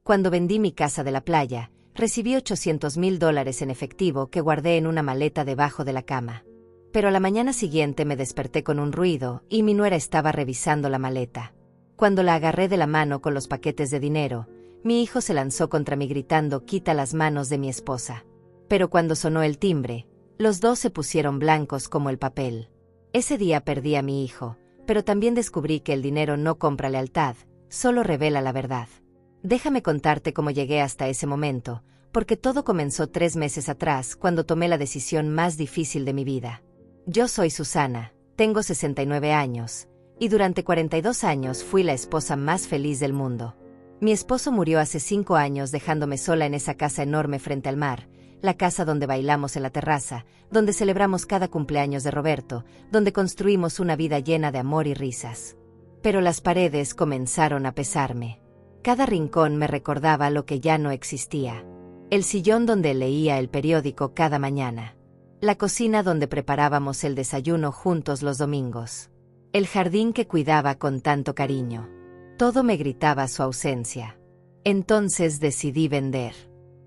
Cuando vendí mi casa de la playa, recibí $800,000 en efectivo que guardé en una maleta debajo de la cama. Pero a la mañana siguiente me desperté con un ruido y mi nuera estaba revisando la maleta. Cuando la agarré de la mano con los paquetes de dinero, mi hijo se lanzó contra mí gritando: «Quita las manos de mi esposa». Pero cuando sonó el timbre, los dos se pusieron blancos como el papel. Ese día perdí a mi hijo, pero también descubrí que el dinero no compra lealtad, solo revela la verdad. Déjame contarte cómo llegué hasta ese momento, porque todo comenzó 3 meses atrás, cuando tomé la decisión más difícil de mi vida. Yo soy Susana, tengo 69 años, y durante 42 años fui la esposa más feliz del mundo. Mi esposo murió hace 5 años dejándome sola en esa casa enorme frente al mar, la casa donde bailamos en la terraza, donde celebramos cada cumpleaños de Roberto, donde construimos una vida llena de amor y risas. Pero las paredes comenzaron a pesarme. Cada rincón me recordaba lo que ya no existía. El sillón donde leía el periódico cada mañana. La cocina donde preparábamos el desayuno juntos los domingos. El jardín que cuidaba con tanto cariño. Todo me gritaba su ausencia. Entonces decidí vender.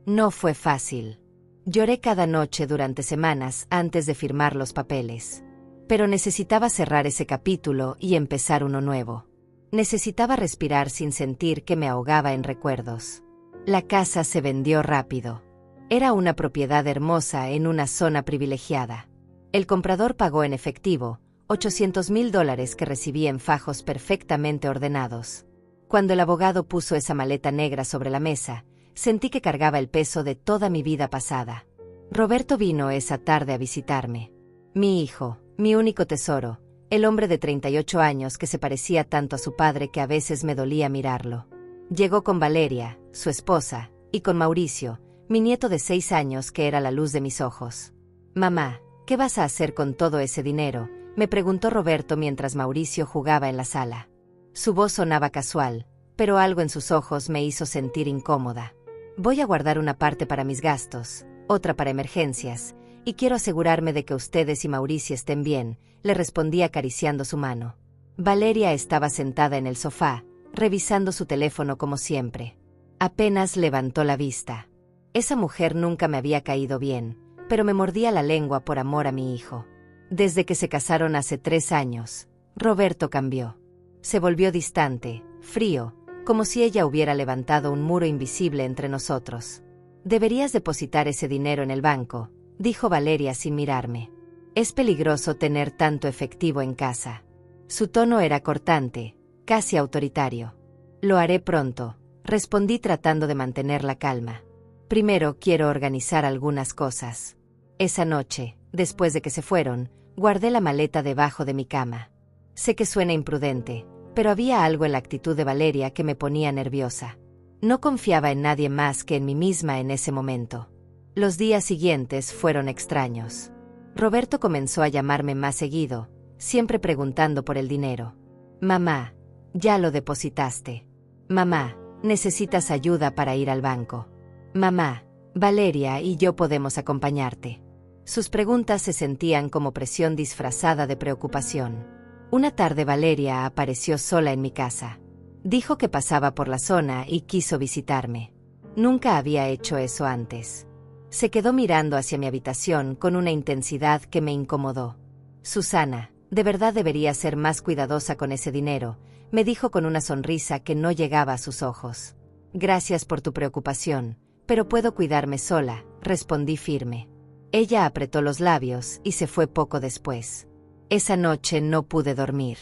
No fue fácil. Lloré cada noche durante semanas antes de firmar los papeles. Pero necesitaba cerrar ese capítulo y empezar uno nuevo. Necesitaba respirar sin sentir que me ahogaba en recuerdos. La casa se vendió rápido. Era una propiedad hermosa en una zona privilegiada. El comprador pagó en efectivo $800,000 que recibí en fajos perfectamente ordenados. Cuando el abogado puso esa maleta negra sobre la mesa, sentí que cargaba el peso de toda mi vida pasada. Roberto vino esa tarde a visitarme. Mi hijo, mi único tesoro, el hombre de 38 años que se parecía tanto a su padre que a veces me dolía mirarlo. Llegó con Valeria, su esposa, y con Mauricio, mi nieto de 6 años que era la luz de mis ojos. «Mamá, ¿qué vas a hacer con todo ese dinero?», me preguntó Roberto mientras Mauricio jugaba en la sala. Su voz sonaba casual, pero algo en sus ojos me hizo sentir incómoda. «Voy a guardar una parte para mis gastos, otra para emergencias, y quiero asegurarme de que ustedes y Mauricio estén bien», le respondí acariciando su mano. Valeria estaba sentada en el sofá, revisando su teléfono como siempre. Apenas levantó la vista. Esa mujer nunca me había caído bien, pero me mordía la lengua por amor a mi hijo. Desde que se casaron hace 3 años, Roberto cambió. Se volvió distante, frío, como si ella hubiera levantado un muro invisible entre nosotros. «Deberías depositar ese dinero en el banco», dijo Valeria sin mirarme. «Es peligroso tener tanto efectivo en casa». Su tono era cortante, casi autoritario. «Lo haré pronto», respondí tratando de mantener la calma. «Primero quiero organizar algunas cosas». Esa noche, después de que se fueron, guardé la maleta debajo de mi cama. Sé que suena imprudente, pero había algo en la actitud de Valeria que me ponía nerviosa. No confiaba en nadie más que en mí misma en ese momento. Los días siguientes fueron extraños. Roberto comenzó a llamarme más seguido, siempre preguntando por el dinero. «Mamá, ya lo depositaste». «Mamá, necesitas ayuda para ir al banco». «Mamá, Valeria y yo podemos acompañarte». Sus preguntas se sentían como presión disfrazada de preocupación. Una tarde Valeria apareció sola en mi casa. Dijo que pasaba por la zona y quiso visitarme. Nunca había hecho eso antes. Se quedó mirando hacia mi habitación con una intensidad que me incomodó. «Susana, de verdad debería ser más cuidadosa con ese dinero», me dijo con una sonrisa que no llegaba a sus ojos. «Gracias por tu preocupación, pero puedo cuidarme sola», respondí firme. Ella apretó los labios y se fue poco después. Esa noche no pude dormir.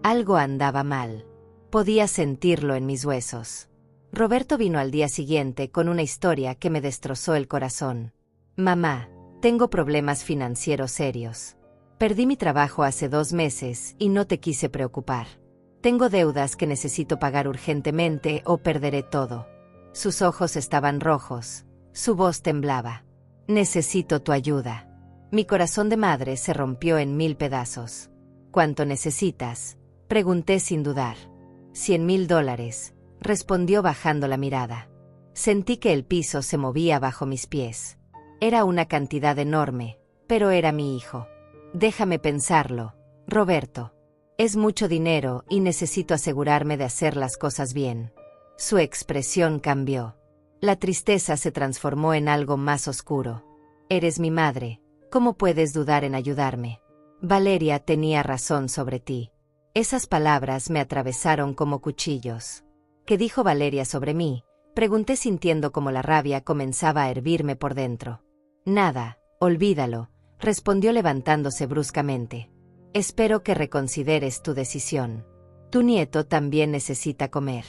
Algo andaba mal. Podía sentirlo en mis huesos. Roberto vino al día siguiente con una historia que me destrozó el corazón. «Mamá, tengo problemas financieros serios. Perdí mi trabajo hace 2 meses y no te quise preocupar. Tengo deudas que necesito pagar urgentemente o perderé todo». Sus ojos estaban rojos, su voz temblaba. «Necesito tu ayuda». Mi corazón de madre se rompió en 1000 pedazos. «¿Cuánto necesitas?», pregunté sin dudar. $100,000, respondió bajando la mirada. Sentí que el piso se movía bajo mis pies. Era una cantidad enorme, pero era mi hijo. «Déjame pensarlo, Roberto. Es mucho dinero y necesito asegurarme de hacer las cosas bien». Su expresión cambió. La tristeza se transformó en algo más oscuro. Eres mi madre, ¿cómo puedes dudar en ayudarme? Valeria tenía razón sobre ti. Esas palabras me atravesaron como cuchillos. ¿Qué dijo Valeria sobre mí? Pregunté sintiendo como la rabia comenzaba a hervirme por dentro. Nada, olvídalo, respondió levantándose bruscamente. Espero que reconsideres tu decisión. Tu nieto también necesita comer.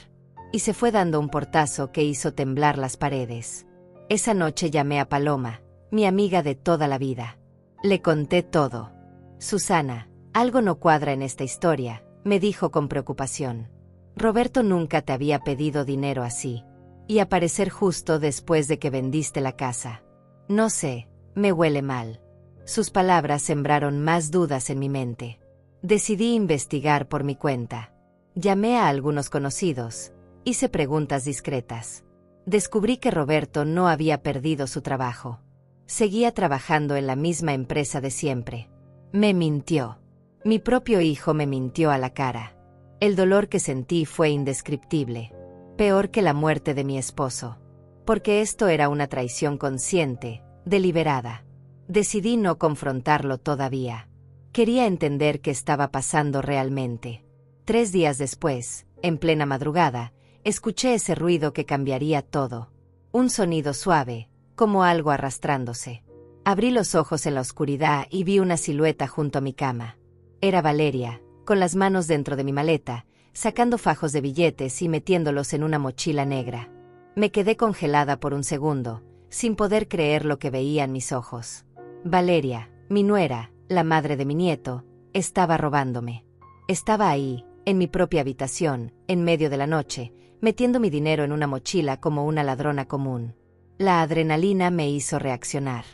Y se fue dando un portazo que hizo temblar las paredes. Esa noche llamé a Paloma, mi amiga de toda la vida. Le conté todo. Susana, algo no cuadra en esta historia, me dijo con preocupación. Roberto nunca te había pedido dinero así. Y aparecer justo después de que vendiste la casa. No sé, me huele mal. Sus palabras sembraron más dudas en mi mente. Decidí investigar por mi cuenta. Llamé a algunos conocidos. Hice preguntas discretas. Descubrí que Roberto no había perdido su trabajo. Seguía trabajando en la misma empresa de siempre. Me mintió. Mi propio hijo me mintió a la cara. El dolor que sentí fue indescriptible. Peor que la muerte de mi esposo. Porque esto era una traición consciente, deliberada. Decidí no confrontarlo todavía. Quería entender qué estaba pasando realmente. 3 días después, en plena madrugada, escuché ese ruido que cambiaría todo. Un sonido suave, como algo arrastrándose. Abrí los ojos en la oscuridad y vi una silueta junto a mi cama. Era Valeria, con las manos dentro de mi maleta, sacando fajos de billetes y metiéndolos en una mochila negra. Me quedé congelada por un segundo, sin poder creer lo que veía en mis ojos. Valeria, mi nuera, la madre de mi nieto, estaba robándome. Estaba ahí, en mi propia habitación, en medio de la noche, metiendo mi dinero en una mochila como una ladrona común. La adrenalina me hizo reaccionar.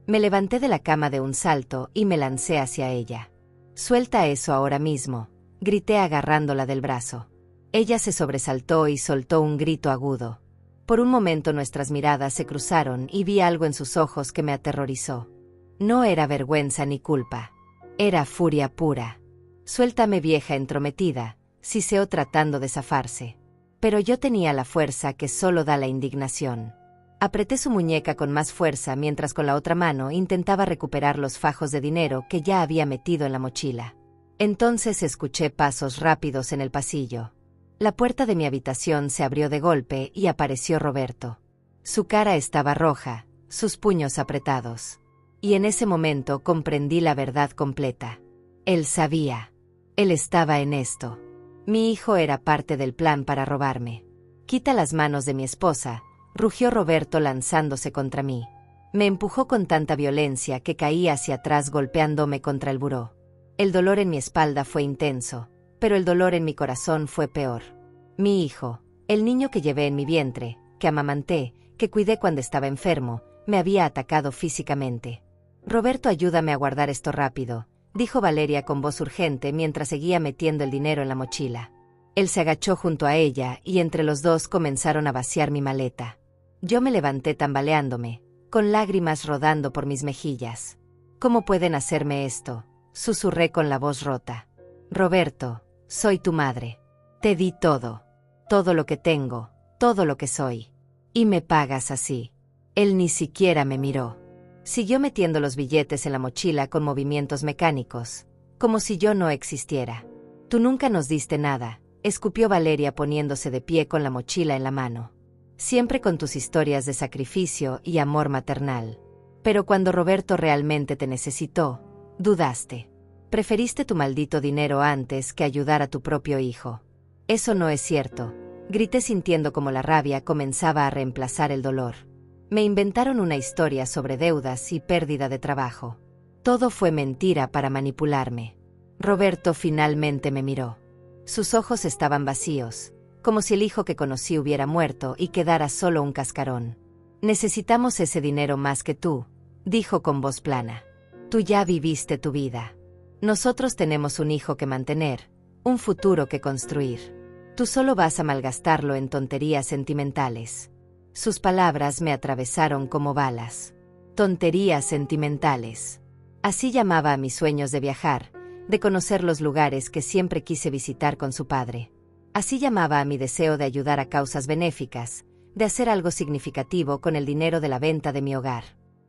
Me levanté de la cama de un salto y me lancé hacia ella. «Suelta eso ahora mismo», grité agarrándola del brazo. Ella se sobresaltó y soltó un grito agudo. Por un momento nuestras miradas se cruzaron y vi algo en sus ojos que me aterrorizó. No era vergüenza ni culpa. Era furia pura. «Suéltame, vieja entrometida», siseó tratando de zafarse. Pero yo tenía la fuerza que solo da la indignación. Apreté su muñeca con más fuerza mientras con la otra mano intentaba recuperar los fajos de dinero que ya había metido en la mochila. Entonces escuché pasos rápidos en el pasillo. La puerta de mi habitación se abrió de golpe y apareció Roberto. Su cara estaba roja, sus puños apretados. Y en ese momento comprendí la verdad completa. Él sabía. Él estaba en esto. Mi hijo era parte del plan para robarme. «Quita las manos de mi esposa», rugió Roberto lanzándose contra mí. Me empujó con tanta violencia que caí hacia atrás golpeándome contra el buró. El dolor en mi espalda fue intenso, pero el dolor en mi corazón fue peor. Mi hijo, el niño que llevé en mi vientre, que amamanté, que cuidé cuando estaba enfermo, me había atacado físicamente. «Roberto, ayúdame a guardar esto rápido», dijo Valeria con voz urgente mientras seguía metiendo el dinero en la mochila. Él se agachó junto a ella y entre los dos comenzaron a vaciar mi maleta. Yo me levanté tambaleándome, con lágrimas rodando por mis mejillas. «¿Cómo pueden hacerme esto?», susurré con la voz rota. «Roberto, soy tu madre. Te di todo. Todo lo que tengo, todo lo que soy. Y me pagas así». Él ni siquiera me miró. Siguió metiendo los billetes en la mochila con movimientos mecánicos, como si yo no existiera. «Tú nunca nos diste nada», escupió Valeria poniéndose de pie con la mochila en la mano. «Siempre con tus historias de sacrificio y amor maternal. Pero cuando Roberto realmente te necesitó, dudaste. Preferiste tu maldito dinero antes que ayudar a tu propio hijo». «Eso no es cierto», grité sintiendo como la rabia comenzaba a reemplazar el dolor. Me inventaron una historia sobre deudas y pérdida de trabajo. Todo fue mentira para manipularme. Roberto finalmente me miró. Sus ojos estaban vacíos, como si el hijo que conocí hubiera muerto y quedara solo un cascarón. «Necesitamos ese dinero más que tú», dijo con voz plana. «Tú ya viviste tu vida. Nosotros tenemos un hijo que mantener, un futuro que construir. Tú solo vas a malgastarlo en tonterías sentimentales». Sus palabras me atravesaron como balas. Tonterías sentimentales. Así llamaba a mis sueños de viajar, de conocer los lugares que siempre quise visitar con su padre. Así llamaba a mi deseo de ayudar a causas benéficas, de hacer algo significativo con el dinero de la venta de mi hogar.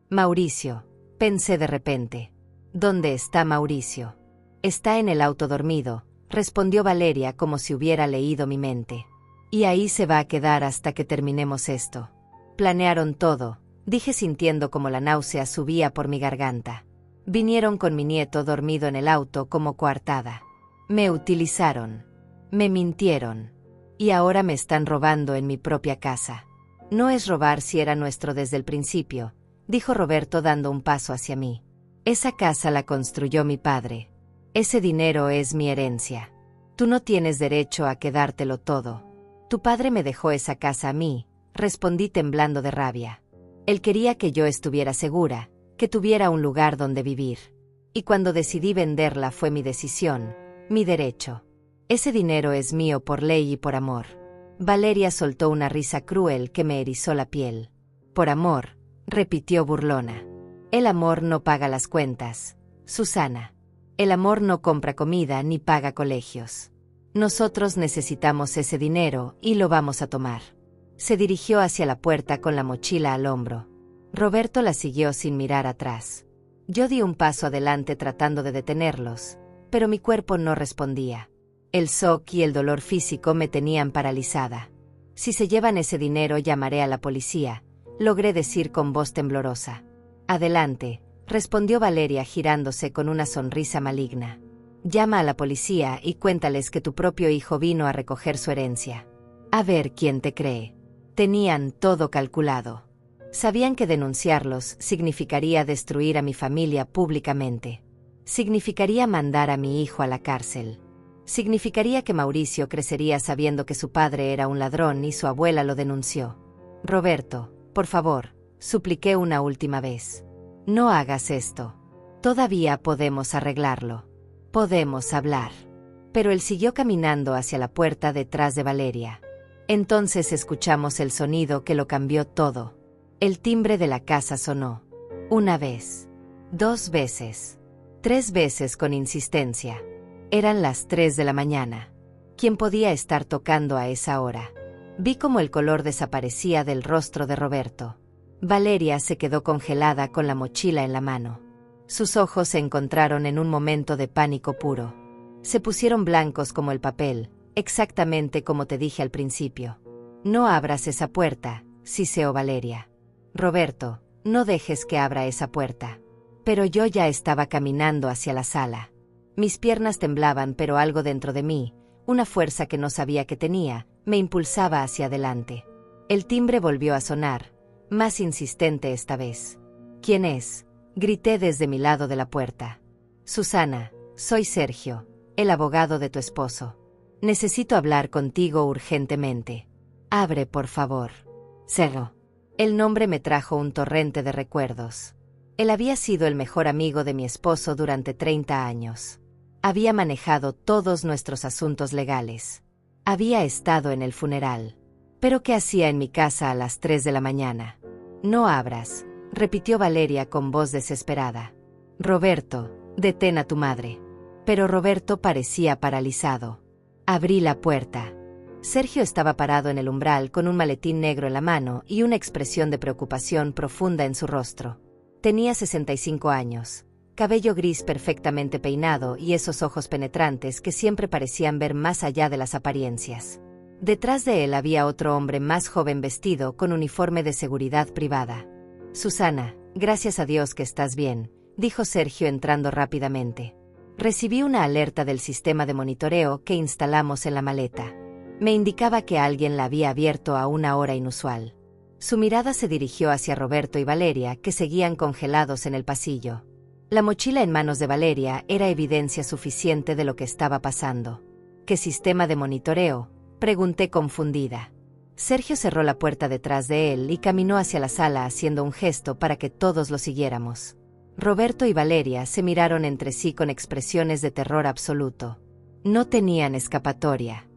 Mauricio, pensé de repente. ¿Dónde está Mauricio? Está en el auto dormido, respondió Valeria como si hubiera leído mi mente. Y ahí se va a quedar hasta que terminemos esto. Planearon todo, dije sintiendo como la náusea subía por mi garganta. Vinieron con mi nieto dormido en el auto como coartada. Me utilizaron. Me mintieron. Y ahora me están robando en mi propia casa. No es robar si era nuestro desde el principio, dijo Roberto dando un paso hacia mí. Esa casa la construyó mi padre. Ese dinero es mi herencia. Tú no tienes derecho a quedártelo todo. Tu padre me dejó esa casa a mí, respondí temblando de rabia. Él quería que yo estuviera segura, que tuviera un lugar donde vivir. Y cuando decidí venderla fue mi decisión, mi derecho. Ese dinero es mío por ley y por amor. Valeria soltó una risa cruel que me erizó la piel. Por amor, repitió burlona. El amor no paga las cuentas, Susana. El amor no compra comida ni paga colegios. Nosotros necesitamos ese dinero y lo vamos a tomar. Se dirigió hacia la puerta con la mochila al hombro. Roberto la siguió sin mirar atrás. Yo di un paso adelante tratando de detenerlos, pero mi cuerpo no respondía. El shock y el dolor físico me tenían paralizada. Si se llevan ese dinero llamaré a la policía, logré decir con voz temblorosa. Adelante, respondió Valeria girándose con una sonrisa maligna. Llama a la policía y cuéntales que tu propio hijo vino a recoger su herencia. A ver quién te cree. Tenían todo calculado. Sabían que denunciarlos significaría destruir a mi familia públicamente. Significaría mandar a mi hijo a la cárcel. Significaría que Mauricio crecería sabiendo que su padre era un ladrón y su abuela lo denunció. Roberto, por favor, supliqué una última vez. No hagas esto. Todavía podemos arreglarlo. Podemos hablar. Pero él siguió caminando hacia la puerta detrás de Valeria. Entonces escuchamos el sonido que lo cambió todo. El timbre de la casa sonó. Una vez. 2 veces. 3 veces con insistencia. Eran las 3 de la mañana. ¿Quién podía estar tocando a esa hora? Vi cómo el color desaparecía del rostro de Roberto. Valeria se quedó congelada con la mochila en la mano. Sus ojos se encontraron en un momento de pánico puro. Se pusieron blancos como el papel, exactamente como te dije al principio. No abras esa puerta, siseó Valeria. Roberto, no dejes que abra esa puerta. Pero yo ya estaba caminando hacia la sala. Mis piernas temblaban, pero algo dentro de mí, una fuerza que no sabía que tenía, me impulsaba hacia adelante. El timbre volvió a sonar, más insistente esta vez. ¿Quién es? Grité desde mi lado de la puerta. Susana, soy Sergio, el abogado de tu esposo. Necesito hablar contigo urgentemente. Abre, por favor. Cerro. El nombre me trajo un torrente de recuerdos. Él había sido el mejor amigo de mi esposo durante 30 años. Había manejado todos nuestros asuntos legales. Había estado en el funeral. ¿Pero qué hacía en mi casa a las 3 de la mañana? No abras, repitió Valeria con voz desesperada. Roberto, detén a tu madre. Pero Roberto parecía paralizado. Abrí la puerta. Sergio estaba parado en el umbral con un maletín negro en la mano y una expresión de preocupación profunda en su rostro. Tenía 65 años, cabello gris perfectamente peinado y esos ojos penetrantes que siempre parecían ver más allá de las apariencias. Detrás de él había otro hombre más joven vestido con uniforme de seguridad privada. Susana, gracias a Dios que estás bien, dijo Sergio entrando rápidamente. Recibí una alerta del sistema de monitoreo que instalamos en la maleta. Me indicaba que alguien la había abierto a una hora inusual. Su mirada se dirigió hacia Roberto y Valeria, que seguían congelados en el pasillo. La mochila en manos de Valeria era evidencia suficiente de lo que estaba pasando. ¿Qué sistema de monitoreo?, pregunté confundida. Sergio cerró la puerta detrás de él y caminó hacia la sala haciendo un gesto para que todos lo siguiéramos. Roberto y Valeria se miraron entre sí con expresiones de terror absoluto. No tenían escapatoria.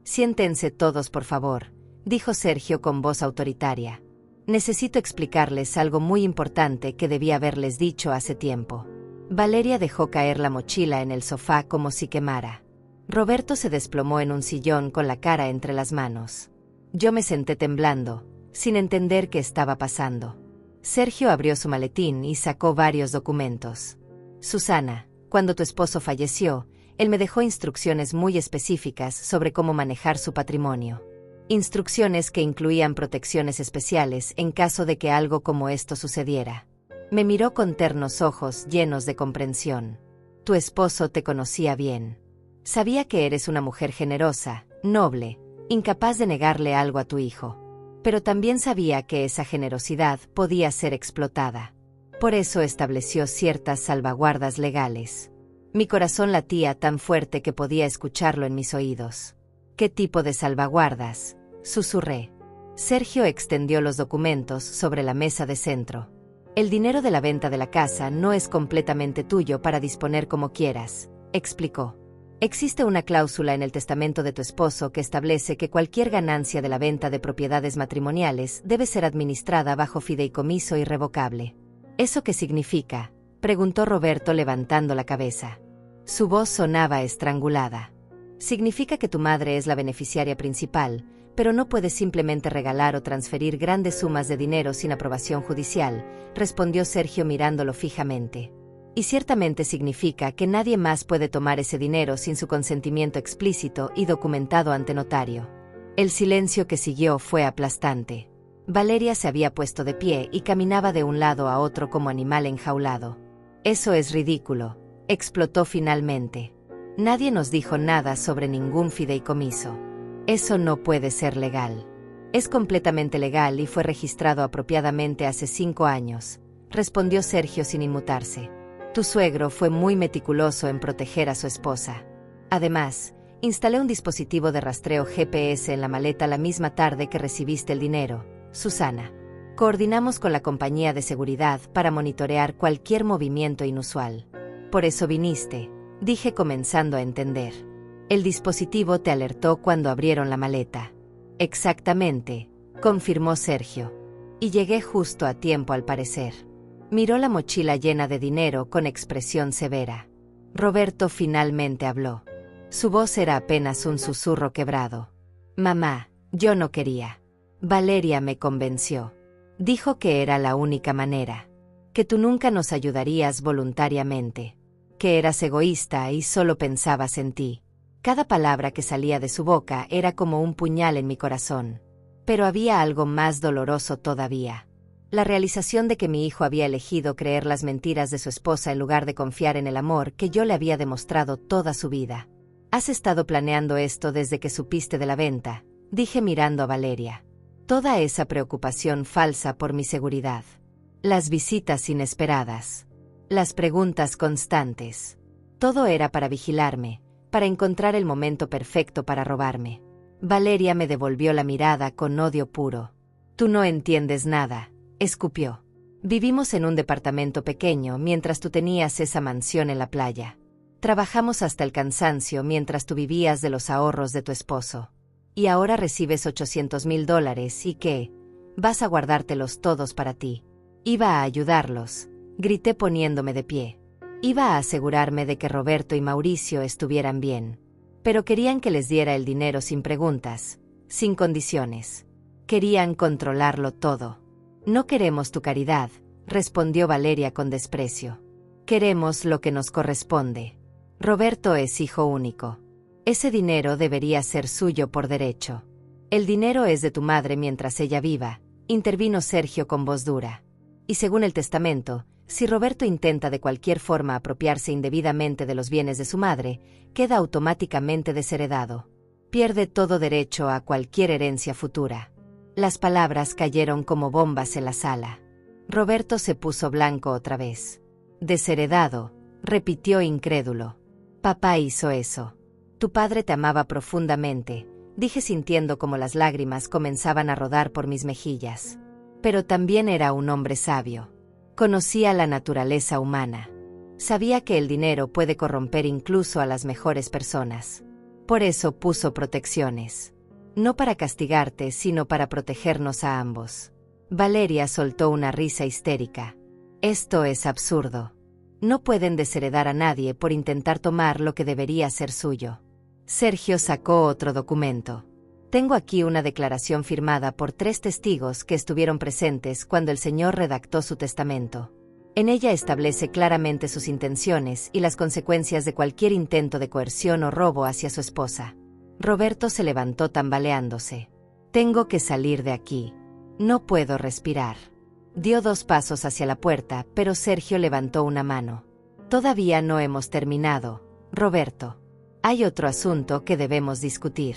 Siéntense todos, por favor, dijo Sergio con voz autoritaria. Necesito explicarles algo muy importante que debí haberles dicho hace tiempo. Valeria dejó caer la mochila en el sofá como si quemara. Roberto se desplomó en un sillón con la cara entre las manos. Yo me senté temblando, sin entender qué estaba pasando. Sergio abrió su maletín y sacó varios documentos. Susana, cuando tu esposo falleció, él me dejó instrucciones muy específicas sobre cómo manejar su patrimonio. Instrucciones que incluían protecciones especiales en caso de que algo como esto sucediera. Me miró con ternos ojos llenos de comprensión. Tu esposo te conocía bien. Sabía que eres una mujer generosa, noble, incapaz de negarle algo a tu hijo. Pero también sabía que esa generosidad podía ser explotada. Por eso estableció ciertas salvaguardas legales. Mi corazón latía tan fuerte que podía escucharlo en mis oídos. ¿Qué tipo de salvaguardas?, susurré. Sergio extendió los documentos sobre la mesa de centro. El dinero de la venta de la casa no es completamente tuyo para disponer como quieras, explicó. Existe una cláusula en el testamento de tu esposo que establece que cualquier ganancia de la venta de propiedades matrimoniales debe ser administrada bajo fideicomiso irrevocable. ¿Eso qué significa?, preguntó Roberto levantando la cabeza. Su voz sonaba estrangulada. Significa que tu madre es la beneficiaria principal, pero no puedes simplemente regalar o transferir grandes sumas de dinero sin aprobación judicial, respondió Sergio mirándolo fijamente. Y ciertamente significa que nadie más puede tomar ese dinero sin su consentimiento explícito y documentado ante notario. El silencio que siguió fue aplastante. Valeria se había puesto de pie y caminaba de un lado a otro como animal enjaulado. Eso es ridículo, explotó finalmente. Nadie nos dijo nada sobre ningún fideicomiso. Eso no puede ser legal. Es completamente legal y fue registrado apropiadamente hace 5 años, respondió Sergio sin inmutarse. Tu suegro fue muy meticuloso en proteger a su esposa. Además, instalé un dispositivo de rastreo GPS en la maleta la misma tarde que recibiste el dinero, Susana. Coordinamos con la compañía de seguridad para monitorear cualquier movimiento inusual. Por eso viniste, dije comenzando a entender. El dispositivo te alertó cuando abrieron la maleta. Exactamente, confirmó Sergio. Y llegué justo a tiempo al parecer. Miró la mochila llena de dinero con expresión severa. Roberto finalmente habló. Su voz era apenas un susurro quebrado. Mamá, yo no quería. Valeria me convenció. Dijo que era la única manera. Que tú nunca nos ayudarías voluntariamente. Que eras egoísta y solo pensabas en ti. Cada palabra que salía de su boca era como un puñal en mi corazón. Pero había algo más doloroso todavía. La realización de que mi hijo había elegido creer las mentiras de su esposa en lugar de confiar en el amor que yo le había demostrado toda su vida. Has estado planeando esto desde que supiste de la venta, dije mirando a Valeria. Toda esa preocupación falsa por mi seguridad. Las visitas inesperadas. Las preguntas constantes. Todo era para vigilarme, para encontrar el momento perfecto para robarme. Valeria me devolvió la mirada con odio puro. Tú no entiendes nada, escupió. Vivimos en un departamento pequeño mientras tú tenías esa mansión en la playa. Trabajamos hasta el cansancio mientras tú vivías de los ahorros de tu esposo. Y ahora recibes $800,000 y ¿qué? Vas a guardártelos todos para ti. Iba a ayudarlos, grité poniéndome de pie. Iba a asegurarme de que Roberto y Mauricio estuvieran bien. Pero querían que les diera el dinero sin preguntas, sin condiciones. Querían controlarlo todo. No queremos tu caridad, respondió Valeria con desprecio. Queremos lo que nos corresponde. Roberto es hijo único. Ese dinero debería ser suyo por derecho. El dinero es de tu madre mientras ella viva, intervino Sergio con voz dura. Y según el testamento, si Roberto intenta de cualquier forma apropiarse indebidamente de los bienes de su madre, queda automáticamente desheredado. Pierde todo derecho a cualquier herencia futura. Las palabras cayeron como bombas en la sala. Roberto se puso blanco otra vez. Desheredado, repitió incrédulo. Papá hizo eso. Tu padre te amaba profundamente, dije sintiendo como las lágrimas comenzaban a rodar por mis mejillas. Pero también era un hombre sabio. Conocía la naturaleza humana. Sabía que el dinero puede corromper incluso a las mejores personas. Por eso puso protecciones. No para castigarte, sino para protegernos a ambos. Valeria soltó una risa histérica. Esto es absurdo. No pueden desheredar a nadie por intentar tomar lo que debería ser suyo. Sergio sacó otro documento. Tengo aquí una declaración firmada por 3 testigos que estuvieron presentes cuando el señor redactó su testamento. En ella establece claramente sus intenciones y las consecuencias de cualquier intento de coerción o robo hacia su esposa. Roberto se levantó tambaleándose. Tengo que salir de aquí. No puedo respirar. Dio 2 pasos hacia la puerta, pero Sergio levantó una mano. Todavía no hemos terminado, Roberto. Hay otro asunto que debemos discutir.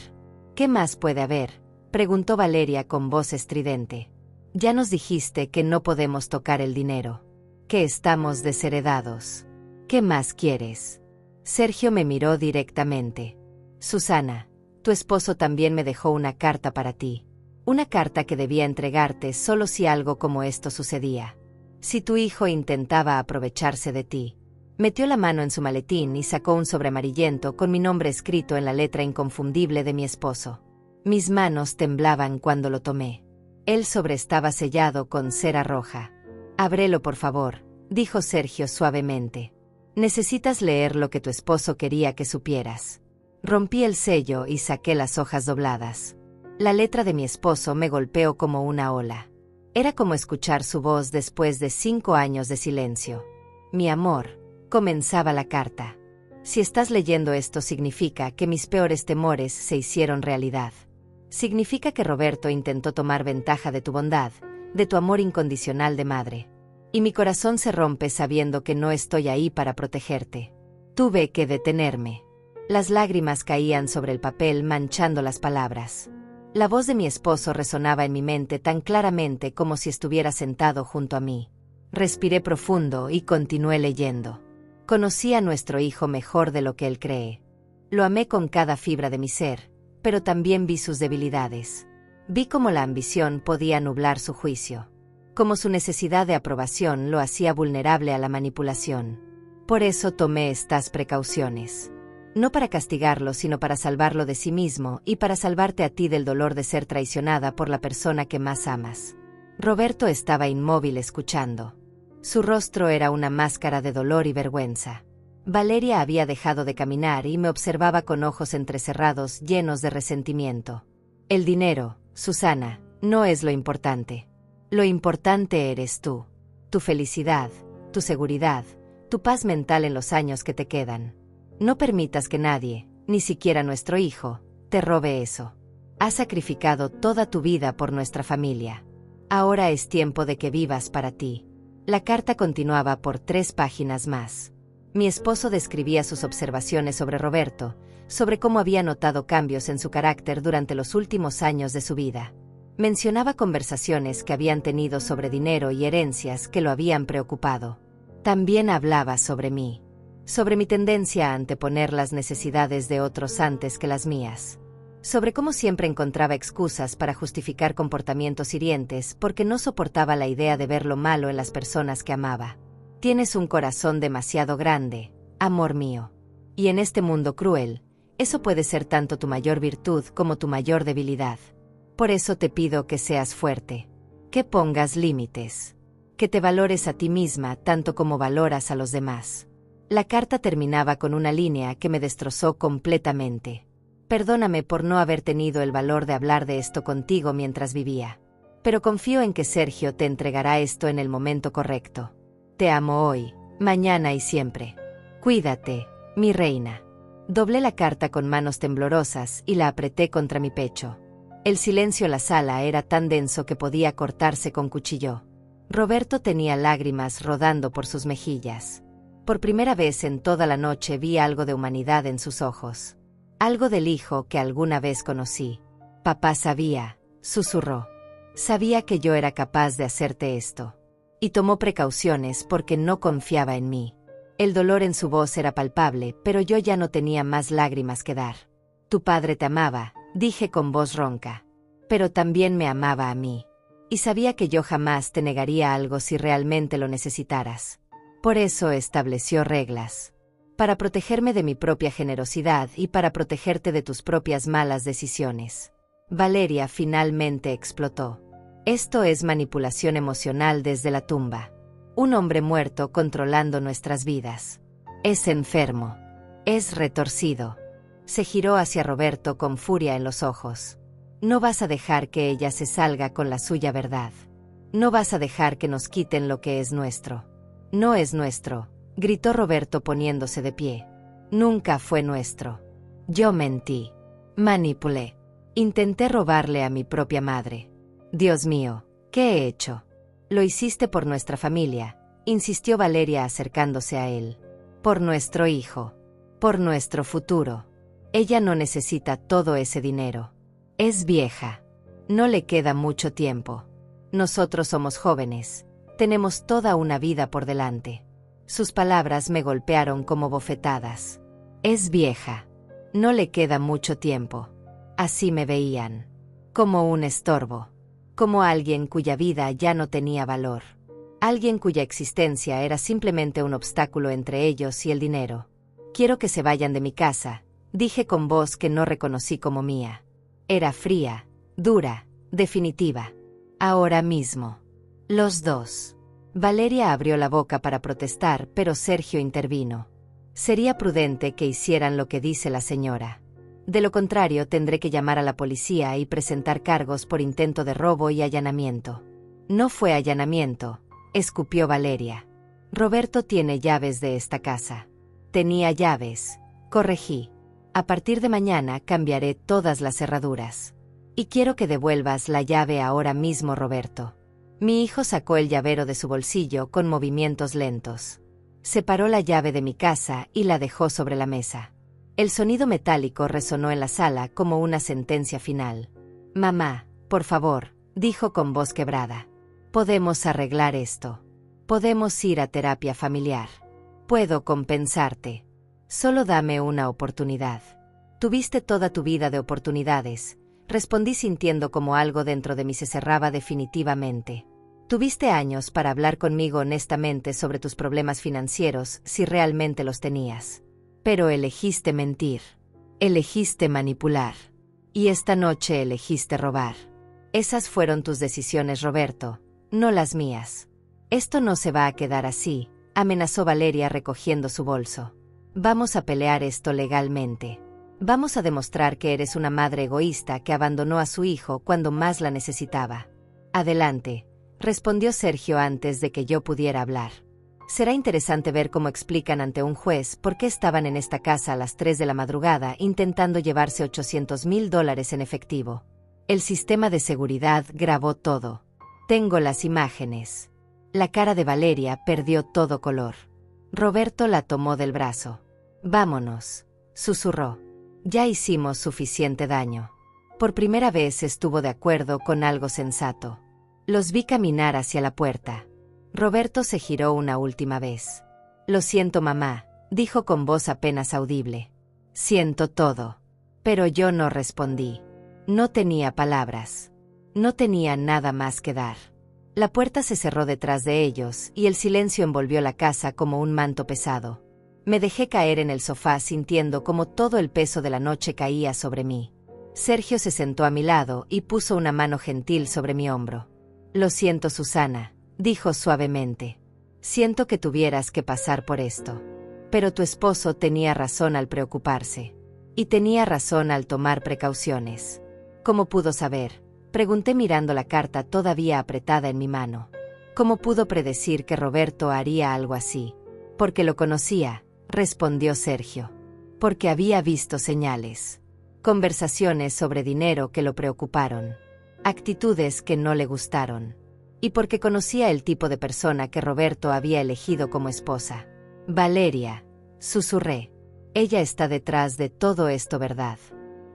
¿Qué más puede haber?, preguntó Valeria con voz estridente. Ya nos dijiste que no podemos tocar el dinero. Que estamos desheredados. ¿Qué más quieres? Sergio me miró directamente. Susana, tu esposo también me dejó una carta para ti. Una carta que debía entregarte solo si algo como esto sucedía. Si tu hijo intentaba aprovecharse de ti. Metió la mano en su maletín y sacó un sobre amarillento con mi nombre escrito en la letra inconfundible de mi esposo. Mis manos temblaban cuando lo tomé. El sobre estaba sellado con cera roja. Ábrelo, por favor, dijo Sergio suavemente. Necesitas leer lo que tu esposo quería que supieras. Rompí el sello y saqué las hojas dobladas. La letra de mi esposo me golpeó como una ola. Era como escuchar su voz después de 5 años de silencio. Mi amor, comenzaba la carta. Si estás leyendo esto significa que mis peores temores se hicieron realidad. Significa que Roberto intentó tomar ventaja de tu bondad, de tu amor incondicional de madre. Y mi corazón se rompe sabiendo que no estoy ahí para protegerte. Tuve que detenerme. Las lágrimas caían sobre el papel manchando las palabras. La voz de mi esposo resonaba en mi mente tan claramente como si estuviera sentado junto a mí. Respiré profundo y continué leyendo. Conocí a nuestro hijo mejor de lo que él cree. Lo amé con cada fibra de mi ser, pero también vi sus debilidades. Vi cómo la ambición podía nublar su juicio. Cómo su necesidad de aprobación lo hacía vulnerable a la manipulación. Por eso tomé estas precauciones. No para castigarlo, sino para salvarlo de sí mismo y para salvarte a ti del dolor de ser traicionada por la persona que más amas. Roberto estaba inmóvil escuchando. Su rostro era una máscara de dolor y vergüenza. Valeria había dejado de caminar y me observaba con ojos entrecerrados llenos de resentimiento. El dinero, Susana, no es lo importante. Lo importante eres tú. Tu felicidad, tu seguridad, tu paz mental en los años que te quedan. No permitas que nadie, ni siquiera nuestro hijo, te robe eso. Has sacrificado toda tu vida por nuestra familia. Ahora es tiempo de que vivas para ti. La carta continuaba por 3 páginas más. Mi esposo describía sus observaciones sobre Roberto, sobre cómo había notado cambios en su carácter durante los últimos años de su vida. Mencionaba conversaciones que habían tenido sobre dinero y herencias que lo habían preocupado. También hablaba sobre mí. Sobre mi tendencia a anteponer las necesidades de otros antes que las mías. Sobre cómo siempre encontraba excusas para justificar comportamientos hirientes porque no soportaba la idea de ver lo malo en las personas que amaba. Tienes un corazón demasiado grande, amor mío. Y en este mundo cruel, eso puede ser tanto tu mayor virtud como tu mayor debilidad. Por eso te pido que seas fuerte. Que pongas límites. Que te valores a ti misma tanto como valoras a los demás. La carta terminaba con una línea que me destrozó completamente. Perdóname por no haber tenido el valor de hablar de esto contigo mientras vivía. Pero confío en que Sergio te entregará esto en el momento correcto. Te amo hoy, mañana y siempre. Cuídate, mi reina. Doblé la carta con manos temblorosas y la apreté contra mi pecho. El silencio en la sala era tan denso que podía cortarse con cuchillo. Roberto tenía lágrimas rodando por sus mejillas. Por primera vez en toda la noche vi algo de humanidad en sus ojos. Algo del hijo que alguna vez conocí. Papá sabía, susurró. Sabía que yo era capaz de hacerte esto. Y tomó precauciones porque no confiaba en mí. El dolor en su voz era palpable, pero yo ya no tenía más lágrimas que dar. Tu padre te amaba, dije con voz ronca. Pero también me amaba a mí. Y sabía que yo jamás te negaría algo si realmente lo necesitaras. Por eso estableció reglas. Para protegerme de mi propia generosidad y para protegerte de tus propias malas decisiones. Valeria finalmente explotó. Esto es manipulación emocional desde la tumba. Un hombre muerto controlando nuestras vidas. Es enfermo. Es retorcido. Se giró hacia Roberto con furia en los ojos. No vas a dejar que ella se salga con la suya verdad. No vas a dejar que nos quiten lo que es nuestro. No es nuestro, gritó Roberto poniéndose de pie. Nunca fue nuestro. Yo mentí. Manipulé. Intenté robarle a mi propia madre. Dios mío, ¿qué he hecho? Lo hiciste por nuestra familia, insistió Valeria acercándose a él. Por nuestro hijo. Por nuestro futuro. Ella no necesita todo ese dinero. Es vieja. No le queda mucho tiempo. Nosotros somos jóvenes. Tenemos toda una vida por delante. Sus palabras me golpearon como bofetadas. Es vieja. No le queda mucho tiempo. Así me veían. Como un estorbo. Como alguien cuya vida ya no tenía valor. Alguien cuya existencia era simplemente un obstáculo entre ellos y el dinero. Quiero que se vayan de mi casa, dije con voz que no reconocí como mía. Era fría, dura, definitiva. Ahora mismo. Los dos. Valeria abrió la boca para protestar, pero Sergio intervino. Sería prudente que hicieran lo que dice la señora. De lo contrario, tendré que llamar a la policía y presentar cargos por intento de robo y allanamiento. No fue allanamiento, escupió Valeria. Roberto tiene llaves de esta casa. Tenía llaves, corregí. A partir de mañana cambiaré todas las cerraduras. Y quiero que devuelvas la llave ahora mismo, Roberto. Mi hijo sacó el llavero de su bolsillo con movimientos lentos. Separó la llave de mi casa y la dejó sobre la mesa. El sonido metálico resonó en la sala como una sentencia final. Mamá, por favor, dijo con voz quebrada. Podemos arreglar esto. Podemos ir a terapia familiar. Puedo compensarte. Solo dame una oportunidad. Tuviste toda tu vida de oportunidades, respondí sintiendo como algo dentro de mí se cerraba definitivamente. Tuviste años para hablar conmigo honestamente sobre tus problemas financieros si realmente los tenías. Pero elegiste mentir. Elegiste manipular. Y esta noche elegiste robar. Esas fueron tus decisiones, Roberto, no las mías. Esto no se va a quedar así, amenazó Valeria recogiendo su bolso. Vamos a pelear esto legalmente. Vamos a demostrar que eres una madre egoísta que abandonó a su hijo cuando más la necesitaba. Adelante, respondió Sergio antes de que yo pudiera hablar. Será interesante ver cómo explican ante un juez por qué estaban en esta casa a las 3 de la madrugada intentando llevarse $800,000 en efectivo. El sistema de seguridad grabó todo. Tengo las imágenes. La cara de Valeria perdió todo color. Roberto la tomó del brazo. Vámonos, susurró. Ya hicimos suficiente daño. Por primera vez estuvo de acuerdo con algo sensato. Los vi caminar hacia la puerta. Roberto se giró una última vez. Lo siento, mamá, dijo con voz apenas audible. Siento todo. Pero yo no respondí. No tenía palabras. No tenía nada más que dar. La puerta se cerró detrás de ellos y el silencio envolvió la casa como un manto pesado. Me dejé caer en el sofá sintiendo como todo el peso de la noche caía sobre mí. Sergio se sentó a mi lado y puso una mano gentil sobre mi hombro. Lo siento, Susana, dijo suavemente. Siento que tuvieras que pasar por esto. Pero tu esposo tenía razón al preocuparse. Y tenía razón al tomar precauciones. ¿Cómo pudo saber? Pregunté mirando la carta todavía apretada en mi mano. ¿Cómo pudo predecir que Roberto haría algo así? Porque lo conocía, respondió Sergio. Porque había visto señales. Conversaciones sobre dinero que lo preocuparon. Actitudes que no le gustaron. Y porque conocía el tipo de persona que Roberto había elegido como esposa. Valeria, susurré. Ella está detrás de todo esto, ¿verdad?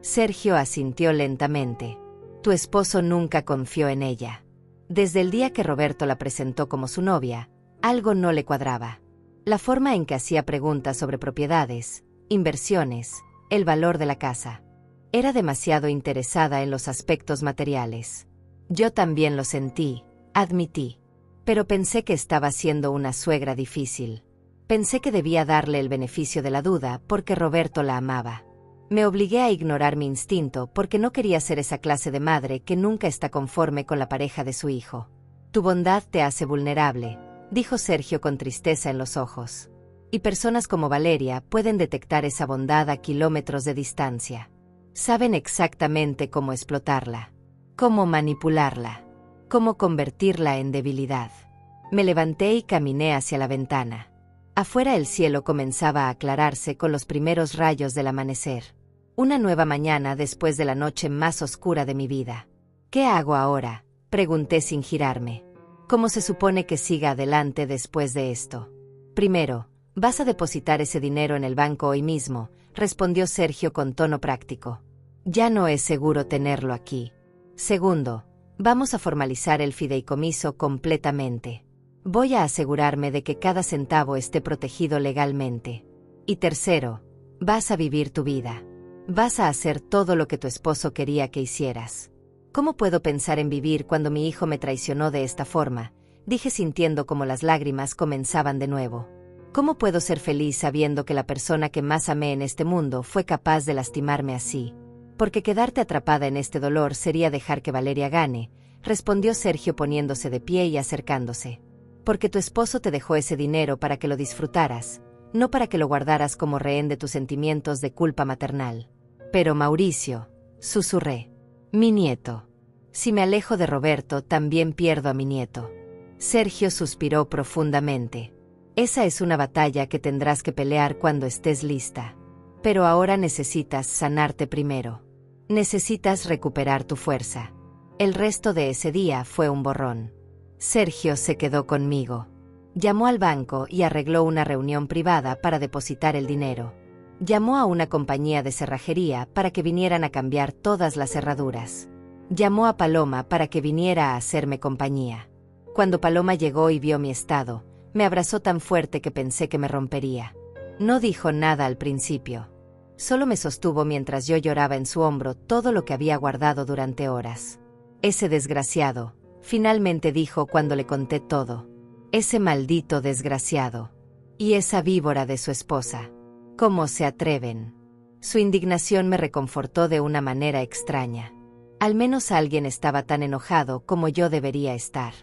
Sergio asintió lentamente. Tu esposo nunca confió en ella. Desde el día que Roberto la presentó como su novia, algo no le cuadraba. La forma en que hacía preguntas sobre propiedades, inversiones, el valor de la casa. Era demasiado interesada en los aspectos materiales. Yo también lo sentí, admití. Pero pensé que estaba siendo una suegra difícil. Pensé que debía darle el beneficio de la duda porque Roberto la amaba. Me obligué a ignorar mi instinto porque no quería ser esa clase de madre que nunca está conforme con la pareja de su hijo. Tu bondad te hace vulnerable, dijo Sergio con tristeza en los ojos. Y personas como Valeria pueden detectar esa bondad a kilómetros de distancia. Saben exactamente cómo explotarla, cómo manipularla, cómo convertirla en debilidad. Me levanté y caminé hacia la ventana. Afuera el cielo comenzaba a aclararse con los primeros rayos del amanecer. Una nueva mañana después de la noche más oscura de mi vida. ¿Qué hago ahora?, pregunté sin girarme. ¿Cómo se supone que siga adelante después de esto? Primero, vas a depositar ese dinero en el banco hoy mismo, respondió Sergio con tono práctico. Ya no es seguro tenerlo aquí. Segundo, vamos a formalizar el fideicomiso completamente. Voy a asegurarme de que cada centavo esté protegido legalmente. Y tercero, vas a vivir tu vida. Vas a hacer todo lo que tu esposo quería que hicieras. ¿Cómo puedo pensar en vivir cuando mi hijo me traicionó de esta forma?, dije sintiendo como las lágrimas comenzaban de nuevo. ¿Cómo puedo ser feliz sabiendo que la persona que más amé en este mundo fue capaz de lastimarme así? Porque quedarte atrapada en este dolor sería dejar que Valeria gane, respondió Sergio poniéndose de pie y acercándose. Porque tu esposo te dejó ese dinero para que lo disfrutaras, no para que lo guardaras como rehén de tus sentimientos de culpa maternal. Pero Mauricio, susurré. Mi nieto. Si me alejo de Roberto, también pierdo a mi nieto. Sergio suspiró profundamente. Esa es una batalla que tendrás que pelear cuando estés lista. Pero ahora necesitas sanarte primero. Necesitas recuperar tu fuerza. El resto de ese día fue un borrón. Sergio se quedó conmigo. Llamó al banco y arregló una reunión privada para depositar el dinero. Llamó a una compañía de cerrajería para que vinieran a cambiar todas las cerraduras. Llamó a Paloma para que viniera a hacerme compañía. Cuando Paloma llegó y vio mi estado, me abrazó tan fuerte que pensé que me rompería. No dijo nada al principio. Solo me sostuvo mientras yo lloraba en su hombro todo lo que había guardado durante horas. Ese desgraciado, finalmente dijo cuando le conté todo. Ese maldito desgraciado. Y esa víbora de su esposa. ¿Cómo se atreven? Su indignación me reconfortó de una manera extraña. Al menos alguien estaba tan enojado como yo debería estar.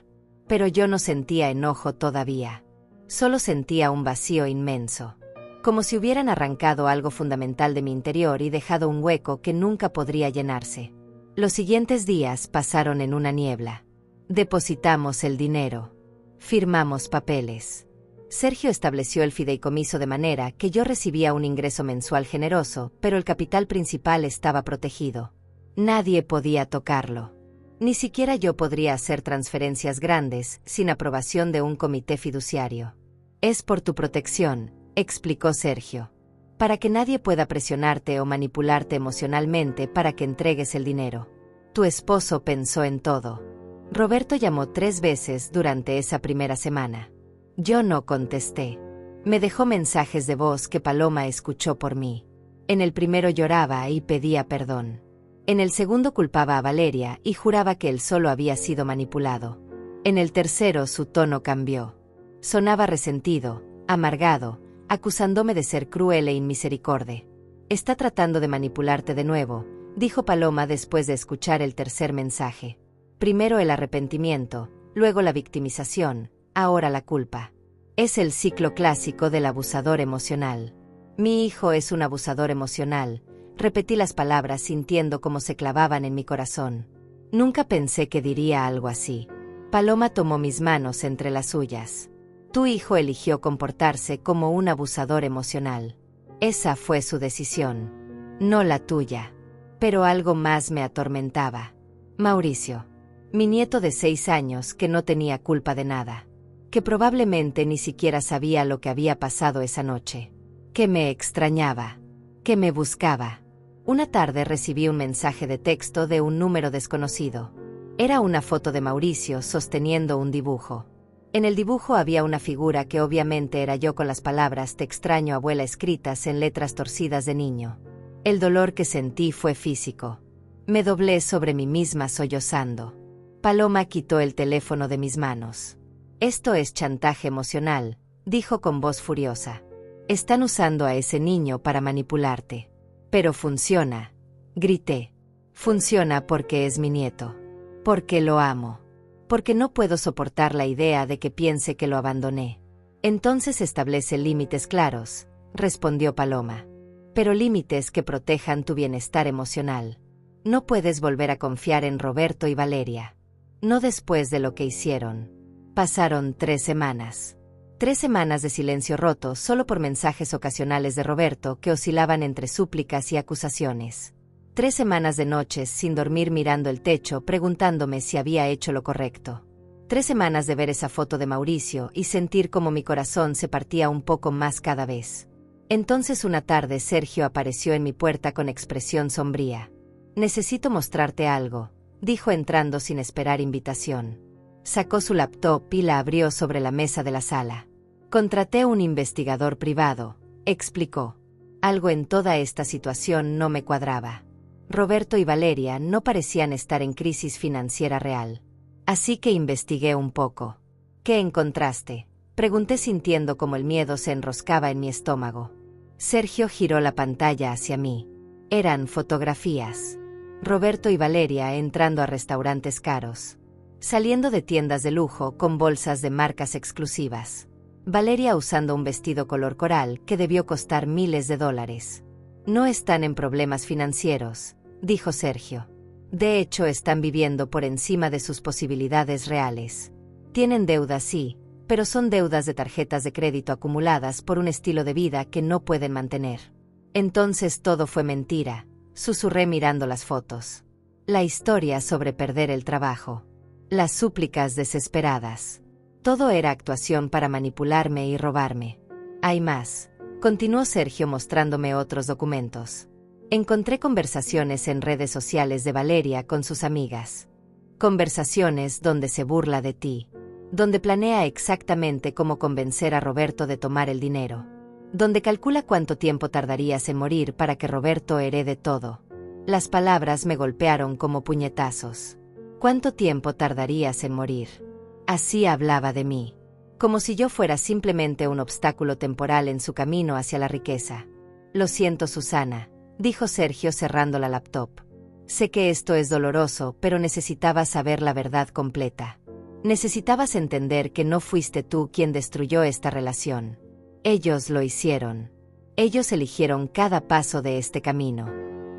Pero yo no sentía enojo todavía. Solo sentía un vacío inmenso. Como si hubieran arrancado algo fundamental de mi interior y dejado un hueco que nunca podría llenarse. Los siguientes días pasaron en una niebla. Depositamos el dinero. Firmamos papeles. Sergio estableció el fideicomiso de manera que yo recibía un ingreso mensual generoso, pero el capital principal estaba protegido. Nadie podía tocarlo. Ni siquiera yo podría hacer transferencias grandes sin aprobación de un comité fiduciario. Es por tu protección, explicó Sergio. Para que nadie pueda presionarte o manipularte emocionalmente para que entregues el dinero. Tu esposo pensó en todo. Roberto llamó 3 veces durante esa primera semana. Yo no contesté. Me dejó mensajes de voz que Paloma escuchó por mí. En el primero lloraba y pedía perdón. En el segundo culpaba a Valeria y juraba que él solo había sido manipulado. En el tercero su tono cambió. Sonaba resentido, amargado, acusándome de ser cruel e inmisericorde. Está tratando de manipularte de nuevo, dijo Paloma después de escuchar el tercer mensaje. Primero el arrepentimiento, luego la victimización, ahora la culpa. Es el ciclo clásico del abusador emocional. Mi hijo es un abusador emocional. Repetí las palabras sintiendo cómo se clavaban en mi corazón. Nunca pensé que diría algo así. Paloma tomó mis manos entre las suyas. Tu hijo eligió comportarse como un abusador emocional. Esa fue su decisión, no la tuya. Pero algo más me atormentaba. Mauricio. Mi nieto de 6 años que no tenía culpa de nada. Que probablemente ni siquiera sabía lo que había pasado esa noche. Que me extrañaba. Que me buscaba. Una tarde recibí un mensaje de texto de un número desconocido. Era una foto de Mauricio sosteniendo un dibujo. En el dibujo había una figura que obviamente era yo con las palabras "Te extraño, abuela" escritas en letras torcidas de niño. El dolor que sentí fue físico. Me doblé sobre mí misma sollozando. Paloma quitó el teléfono de mis manos. Esto es chantaje emocional, dijo con voz furiosa. Están usando a ese niño para manipularte. Pero funciona, grité. Funciona porque es mi nieto. Porque lo amo. Porque no puedo soportar la idea de que piense que lo abandoné. Entonces establece límites claros, respondió Paloma. Pero límites que protejan tu bienestar emocional. No puedes volver a confiar en Roberto y Valeria. No después de lo que hicieron. Pasaron 3 semanas. 3 semanas de silencio roto solo por mensajes ocasionales de Roberto que oscilaban entre súplicas y acusaciones. 3 semanas de noches sin dormir mirando el techo preguntándome si había hecho lo correcto. 3 semanas de ver esa foto de Mauricio y sentir como mi corazón se partía un poco más cada vez. Entonces una tarde Sergio apareció en mi puerta con expresión sombría. «Necesito mostrarte algo», dijo entrando sin esperar invitación. Sacó su laptop y la abrió sobre la mesa de la sala. «Contraté un investigador privado», explicó. Algo en toda esta situación no me cuadraba. Roberto y Valeria no parecían estar en crisis financiera real. Así que investigué un poco. «¿Qué encontraste?», pregunté sintiendo como el miedo se enroscaba en mi estómago. Sergio giró la pantalla hacia mí. Eran fotografías. Roberto y Valeria entrando a restaurantes caros. Saliendo de tiendas de lujo con bolsas de marcas exclusivas. Valeria usando un vestido color coral que debió costar miles de dólares. «No están en problemas financieros», dijo Sergio. «De hecho, están viviendo por encima de sus posibilidades reales. Tienen deudas, sí, pero son deudas de tarjetas de crédito acumuladas por un estilo de vida que no pueden mantener». Entonces todo fue mentira, susurré mirando las fotos. La historia sobre perder el trabajo. Las súplicas desesperadas. Todo era actuación para manipularme y robarme. «Hay más», continuó Sergio mostrándome otros documentos. Encontré conversaciones en redes sociales de Valeria con sus amigas. Conversaciones donde se burla de ti. Donde planea exactamente cómo convencer a Roberto de tomar el dinero. Donde calcula cuánto tiempo tardarías en morir para que Roberto herede todo. Las palabras me golpearon como puñetazos. ¿Cuánto tiempo tardarías en morir? Así hablaba de mí. Como si yo fuera simplemente un obstáculo temporal en su camino hacia la riqueza. «Lo siento, Susana», dijo Sergio cerrando la laptop. «Sé que esto es doloroso, pero necesitaba saber la verdad completa. Necesitabas entender que no fuiste tú quien destruyó esta relación. Ellos lo hicieron. Ellos eligieron cada paso de este camino».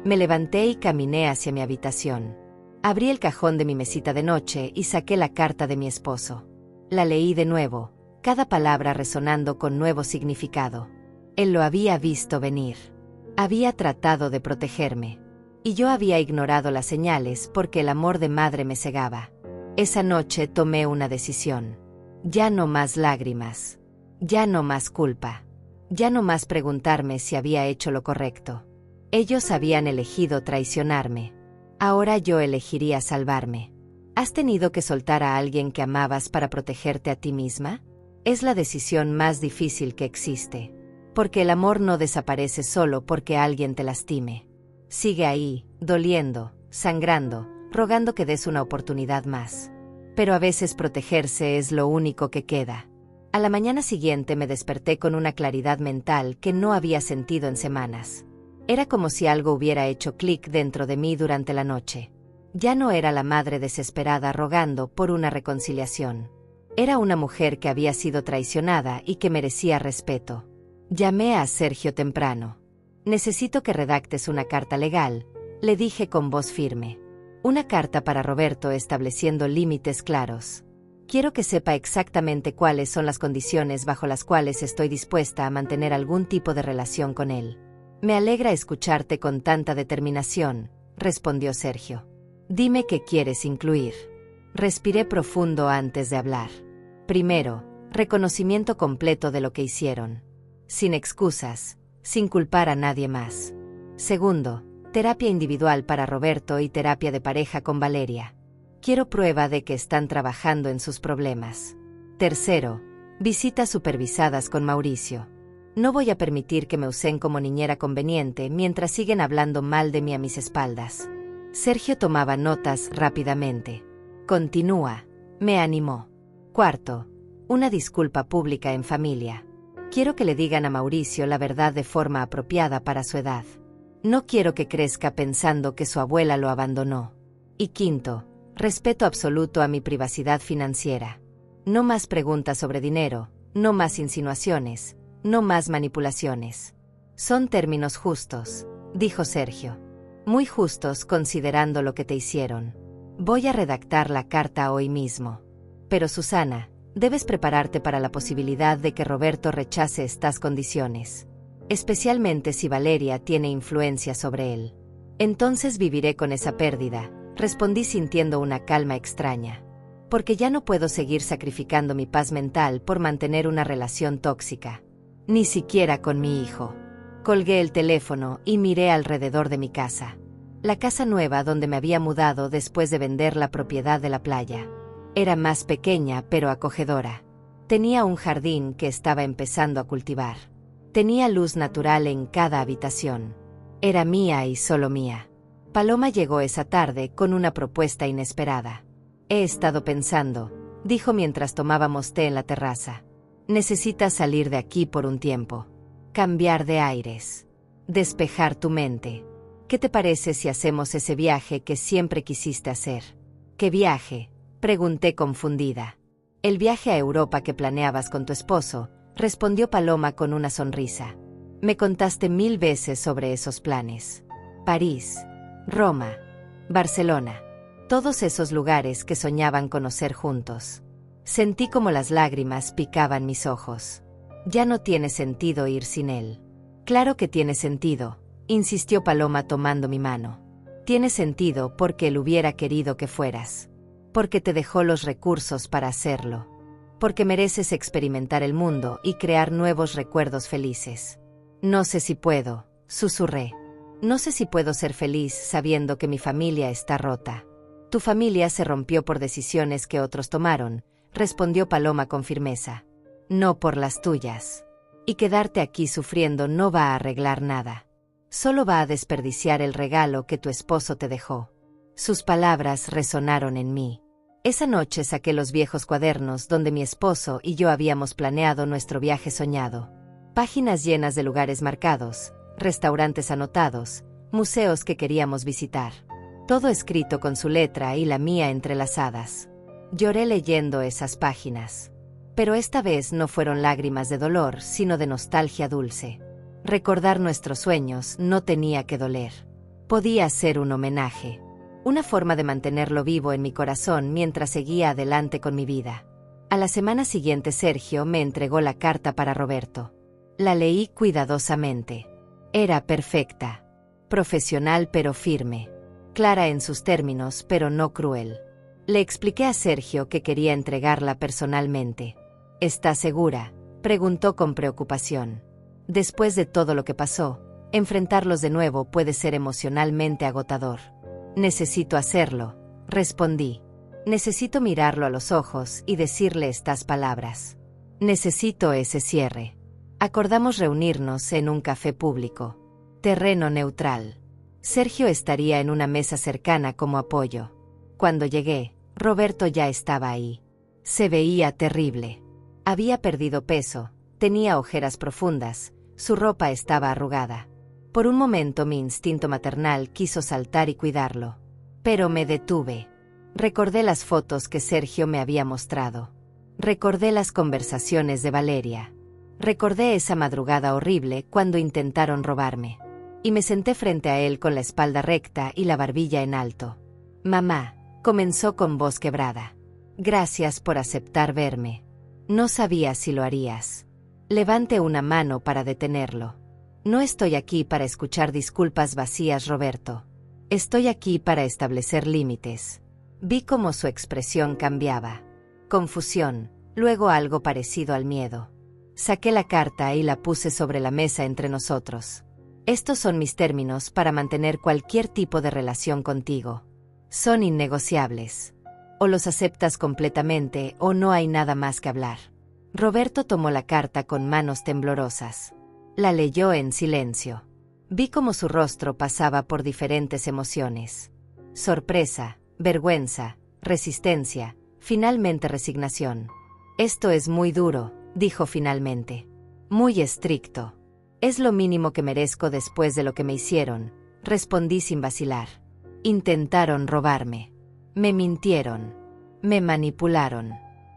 Me levanté y caminé hacia mi habitación. Abrí el cajón de mi mesita de noche y saqué la carta de mi esposo. La leí de nuevo, cada palabra resonando con nuevo significado. Él lo había visto venir. Había tratado de protegerme. Y yo había ignorado las señales porque el amor de madre me cegaba. Esa noche tomé una decisión. Ya no más lágrimas. Ya no más culpa. Ya no más preguntarme si había hecho lo correcto. Ellos habían elegido traicionarme. Ahora yo elegiría salvarme. ¿Has tenido que soltar a alguien que amabas para protegerte a ti misma? Es la decisión más difícil que existe. Porque el amor no desaparece solo porque alguien te lastime. Sigue ahí, doliendo, sangrando, rogando que des una oportunidad más. Pero a veces protegerse es lo único que queda. A la mañana siguiente me desperté con una claridad mental que no había sentido en semanas. Era como si algo hubiera hecho clic dentro de mí durante la noche. Ya no era la madre desesperada rogando por una reconciliación. Era una mujer que había sido traicionada y que merecía respeto. Llamé a Sergio temprano. «Necesito que redactes una carta legal», le dije con voz firme. «Una carta para Roberto estableciendo límites claros. Quiero que sepa exactamente cuáles son las condiciones bajo las cuales estoy dispuesta a mantener algún tipo de relación con él». «Me alegra escucharte con tanta determinación», respondió Sergio. «Dime qué quieres incluir». Respiré profundo antes de hablar. Primero, reconocimiento completo de lo que hicieron. Sin excusas, sin culpar a nadie más. Segundo, terapia individual para Roberto y terapia de pareja con Valeria. Quiero prueba de que están trabajando en sus problemas. Tercero, visitas supervisadas con Mauricio. No voy a permitir que me usen como niñera conveniente mientras siguen hablando mal de mí a mis espaldas. Sergio tomaba notas rápidamente. «Continúa», me animó. Cuarto, una disculpa pública en familia. Quiero que le digan a Mauricio la verdad de forma apropiada para su edad. No quiero que crezca pensando que su abuela lo abandonó. Y quinto, respeto absoluto a mi privacidad financiera. No más preguntas sobre dinero, no más insinuaciones, no más manipulaciones. Son términos justos, dijo Sergio. Muy justos considerando lo que te hicieron. Voy a redactar la carta hoy mismo. Pero Susana, debes prepararte para la posibilidad de que Roberto rechace estas condiciones. Especialmente si Valeria tiene influencia sobre él. Entonces viviré con esa pérdida, respondí sintiendo una calma extraña. Porque ya no puedo seguir sacrificando mi paz mental por mantener una relación tóxica. Ni siquiera con mi hijo. Colgué el teléfono y miré alrededor de mi casa. La casa nueva donde me había mudado después de vender la propiedad de la playa. Era más pequeña pero acogedora. Tenía un jardín que estaba empezando a cultivar. Tenía luz natural en cada habitación. Era mía y solo mía. Paloma llegó esa tarde con una propuesta inesperada. He estado pensando, dijo mientras tomábamos té en la terraza. Necesitas salir de aquí por un tiempo. Cambiar de aires. Despejar tu mente. ¿Qué te parece si hacemos ese viaje que siempre quisiste hacer? ¿Qué viaje?, pregunté confundida. El viaje a Europa que planeabas con tu esposo, respondió Paloma con una sonrisa. Me contaste 1000 veces sobre esos planes. París, Roma, Barcelona. Todos esos lugares que soñaban conocer juntos. Sentí como las lágrimas picaban mis ojos. Ya no tiene sentido ir sin él. Claro que tiene sentido, insistió Paloma tomando mi mano. Tiene sentido porque él hubiera querido que fueras. Porque te dejó los recursos para hacerlo. Porque mereces experimentar el mundo y crear nuevos recuerdos felices. No sé si puedo, susurré. No sé si puedo ser feliz sabiendo que mi familia está rota. Tu familia se rompió por decisiones que otros tomaron, respondió Paloma con firmeza. No por las tuyas. Y quedarte aquí sufriendo no va a arreglar nada. Solo va a desperdiciar el regalo que tu esposo te dejó. Sus palabras resonaron en mí. Esa noche saqué los viejos cuadernos donde mi esposo y yo habíamos planeado nuestro viaje soñado. Páginas llenas de lugares marcados, restaurantes anotados, museos que queríamos visitar. Todo escrito con su letra y la mía entrelazadas. Lloré leyendo esas páginas. Pero esta vez no fueron lágrimas de dolor, sino de nostalgia dulce. Recordar nuestros sueños no tenía que doler. Podía ser un homenaje. Una forma de mantenerlo vivo en mi corazón mientras seguía adelante con mi vida. A la semana siguiente Sergio me entregó la carta para Roberto. La leí cuidadosamente. Era perfecta. Profesional pero firme. Clara en sus términos pero no cruel. Le expliqué a Sergio que quería entregarla personalmente. ¿Estás segura?, preguntó con preocupación. Después de todo lo que pasó, enfrentarlos de nuevo puede ser emocionalmente agotador. Necesito hacerlo, respondí. Necesito mirarlo a los ojos y decirle estas palabras. Necesito ese cierre. Acordamos reunirnos en un café público. Terreno neutral. Sergio estaría en una mesa cercana como apoyo. Cuando llegué, Roberto ya estaba ahí. Se veía terrible. Había perdido peso, tenía ojeras profundas, su ropa estaba arrugada. Por un momento mi instinto maternal quiso saltar y cuidarlo. Pero me detuve. Recordé las fotos que Sergio me había mostrado. Recordé las conversaciones de Valeria. Recordé esa madrugada horrible cuando intentaron robarme. Y me senté frente a él con la espalda recta y la barbilla en alto. Mamá, comenzó con voz quebrada. Gracias por aceptar verme. No sabía si lo harías. Levante una mano para detenerlo. No estoy aquí para escuchar disculpas vacías, Roberto. Estoy aquí para establecer límites. Vi cómo su expresión cambiaba. Confusión, luego algo parecido al miedo. Saqué la carta y la puse sobre la mesa entre nosotros. Estos son mis términos para mantener cualquier tipo de relación contigo. Son innegociables. O los aceptas completamente o no hay nada más que hablar. Roberto tomó la carta con manos temblorosas. La leyó en silencio. Vi cómo su rostro pasaba por diferentes emociones. Sorpresa, vergüenza, resistencia, finalmente resignación. Esto es muy duro, dijo finalmente. Muy estricto. Es lo mínimo que merezco después de lo que me hicieron, respondí sin vacilar. Intentaron robarme. Me mintieron. Me manipularon.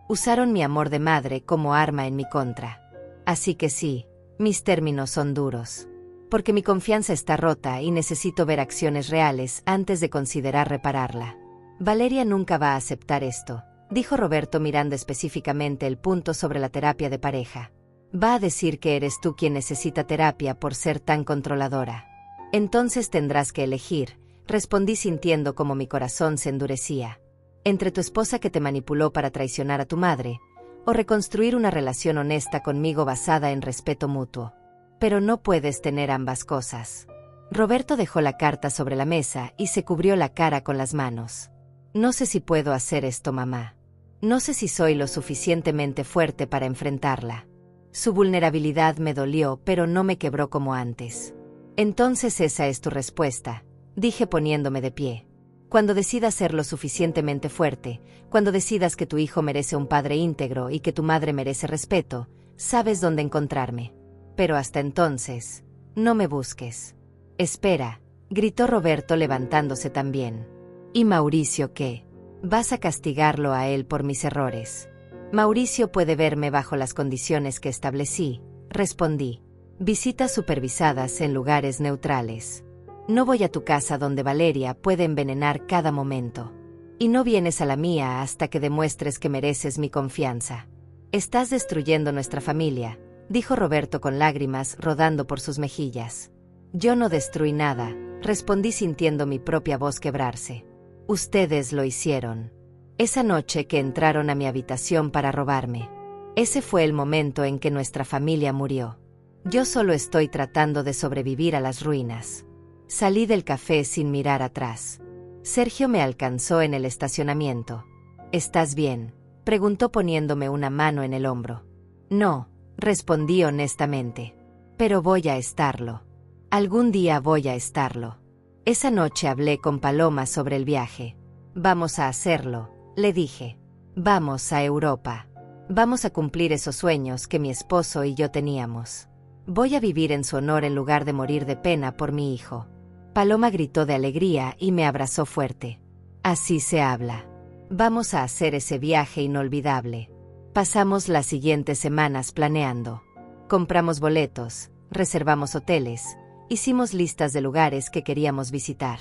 Usaron mi amor de madre como arma en mi contra. Así que sí, mis términos son duros. Porque mi confianza está rota y necesito ver acciones reales antes de considerar repararla. Valeria nunca va a aceptar esto, dijo Roberto mirando específicamente el punto sobre la terapia de pareja. Va a decir que eres tú quien necesita terapia por ser tan controladora. Entonces tendrás que elegir, respondí sintiendo como mi corazón se endurecía. Entre tu esposa que te manipuló para traicionar a tu madre, o reconstruir una relación honesta conmigo basada en respeto mutuo. Pero no puedes tener ambas cosas. Roberto dejó la carta sobre la mesa y se cubrió la cara con las manos. No sé si puedo hacer esto, mamá. No sé si soy lo suficientemente fuerte para enfrentarla. Su vulnerabilidad me dolió, pero no me quebró como antes. Entonces esa es tu respuesta, dije poniéndome de pie. Cuando decidas ser lo suficientemente fuerte, cuando decidas que tu hijo merece un padre íntegro y que tu madre merece respeto, sabes dónde encontrarme. Pero hasta entonces, no me busques. Espera, gritó Roberto levantándose también. ¿Y Mauricio qué? Vas a castigarlo a él por mis errores. Mauricio puede verme bajo las condiciones que establecí, respondí. Visitas supervisadas en lugares neutrales. No voy a tu casa donde Valeria puede envenenar cada momento. Y no vienes a la mía hasta que demuestres que mereces mi confianza. Estás destruyendo nuestra familia, dijo Roberto con lágrimas rodando por sus mejillas. Yo no destruí nada, respondí sintiendo mi propia voz quebrarse. Ustedes lo hicieron. Esa noche que entraron a mi habitación para robarme. Ese fue el momento en que nuestra familia murió. Yo solo estoy tratando de sobrevivir a las ruinas. Salí del café sin mirar atrás. Sergio me alcanzó en el estacionamiento. ¿Estás bien?, preguntó poniéndome una mano en el hombro. No, respondí honestamente. Pero voy a estarlo. Algún día voy a estarlo. Esa noche hablé con Paloma sobre el viaje. Vamos a hacerlo, le dije. Vamos a Europa. Vamos a cumplir esos sueños que mi esposo y yo teníamos. Voy a vivir en su honor en lugar de morir de pena por mi hijo. Paloma gritó de alegría y me abrazó fuerte. Así se habla. Vamos a hacer ese viaje inolvidable. Pasamos las siguientes semanas planeando. Compramos boletos, reservamos hoteles, hicimos listas de lugares que queríamos visitar.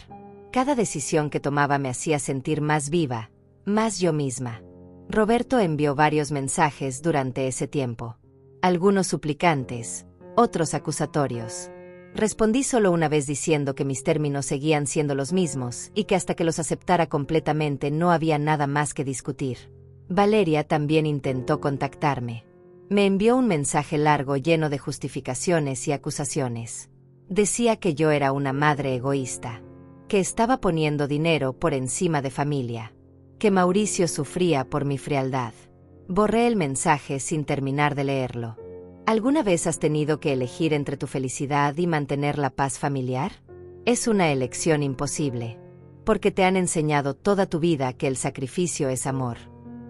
Cada decisión que tomaba me hacía sentir más viva, más yo misma. Roberto envió varios mensajes durante ese tiempo. Algunos suplicantes, otros acusatorios. Respondí solo una vez diciendo que mis términos seguían siendo los mismos y que hasta que los aceptara completamente no había nada más que discutir. Valeria también intentó contactarme. Me envió un mensaje largo lleno de justificaciones y acusaciones. Decía que yo era una madre egoísta, que estaba poniendo dinero por encima de familia, que Mauricio sufría por mi frialdad. Borré el mensaje sin terminar de leerlo. ¿Alguna vez has tenido que elegir entre tu felicidad y mantener la paz familiar? Es una elección imposible, porque te han enseñado toda tu vida que el sacrificio es amor,